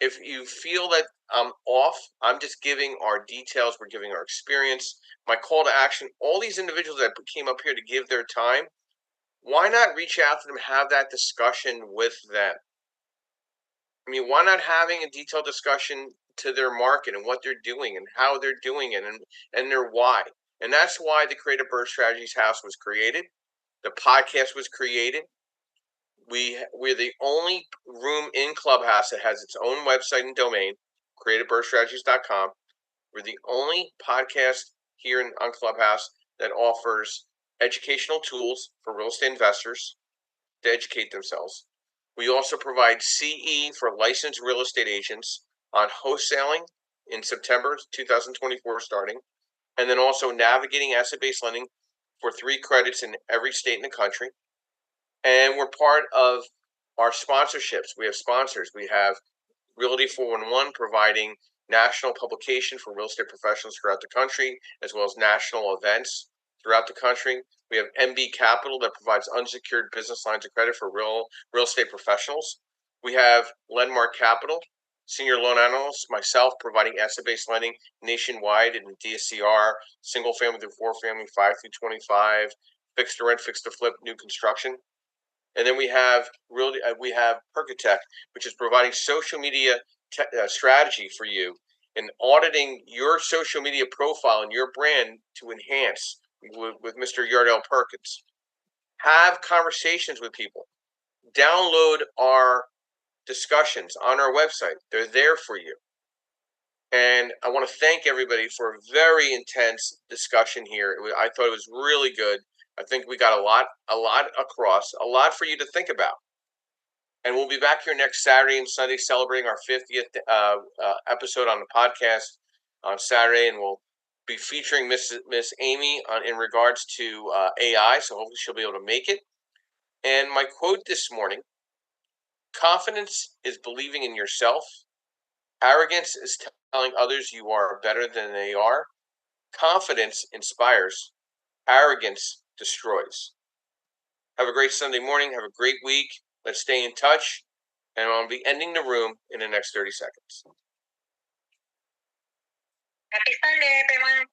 if you feel that I'm off, I'm just giving our details, we're giving our experience, my call to action. All these individuals that came up here to give their time, why not reach out to them, have that discussion with them? I mean, why not having a detailed discussion to their market and what they're doing and how they're doing it and their why? And that's why the Creative Birth Strategies House was created. The podcast was created. We're the only room in Clubhouse that has its own website and domain, creativebirthstrategies.com. We're the only podcast here on Clubhouse that offers educational tools for real estate investors to educate themselves. We also provide CE for licensed real estate agents on wholesaling in September 2024 starting, and then also navigating asset-based lending for 3 credits in every state in the country. And we're part of our sponsorships. We have sponsors. We have Realty 411 providing national publication for real estate professionals throughout the country, as well as national events throughout the country. We have MB Capital that provides unsecured business lines of credit for real estate professionals. We have Lendmark Capital, senior loan analyst, myself, providing asset-based lending nationwide in DSCR, single family through 4 family, 5 through 25, fixed to rent, fixed to flip, new construction. And then we have Percatech, which is providing social media strategy for you and auditing your social media profile and your brand to enhance with Mr. Yardell Perkins. Have conversations with people. Download our discussions on our website. They're there for you. And I want to thank everybody for a very intense discussion here. I thought it was really good. I think we got a lot across, a lot for you to think about. And we'll be back here next Saturday and Sunday celebrating our 50th episode on the podcast on Saturday, and we'll be featuring Miss Amy in regards to AI, so hopefully she'll be able to make it. And my quote this morning: confidence is believing in yourself. Arrogance is telling others you are better than they are. Confidence inspires. Arrogance destroys. Have a great Sunday morning. Have a great week. Let's stay in touch. And I'll be ending the room in the next 30 seconds. Happy Sunday, everyone.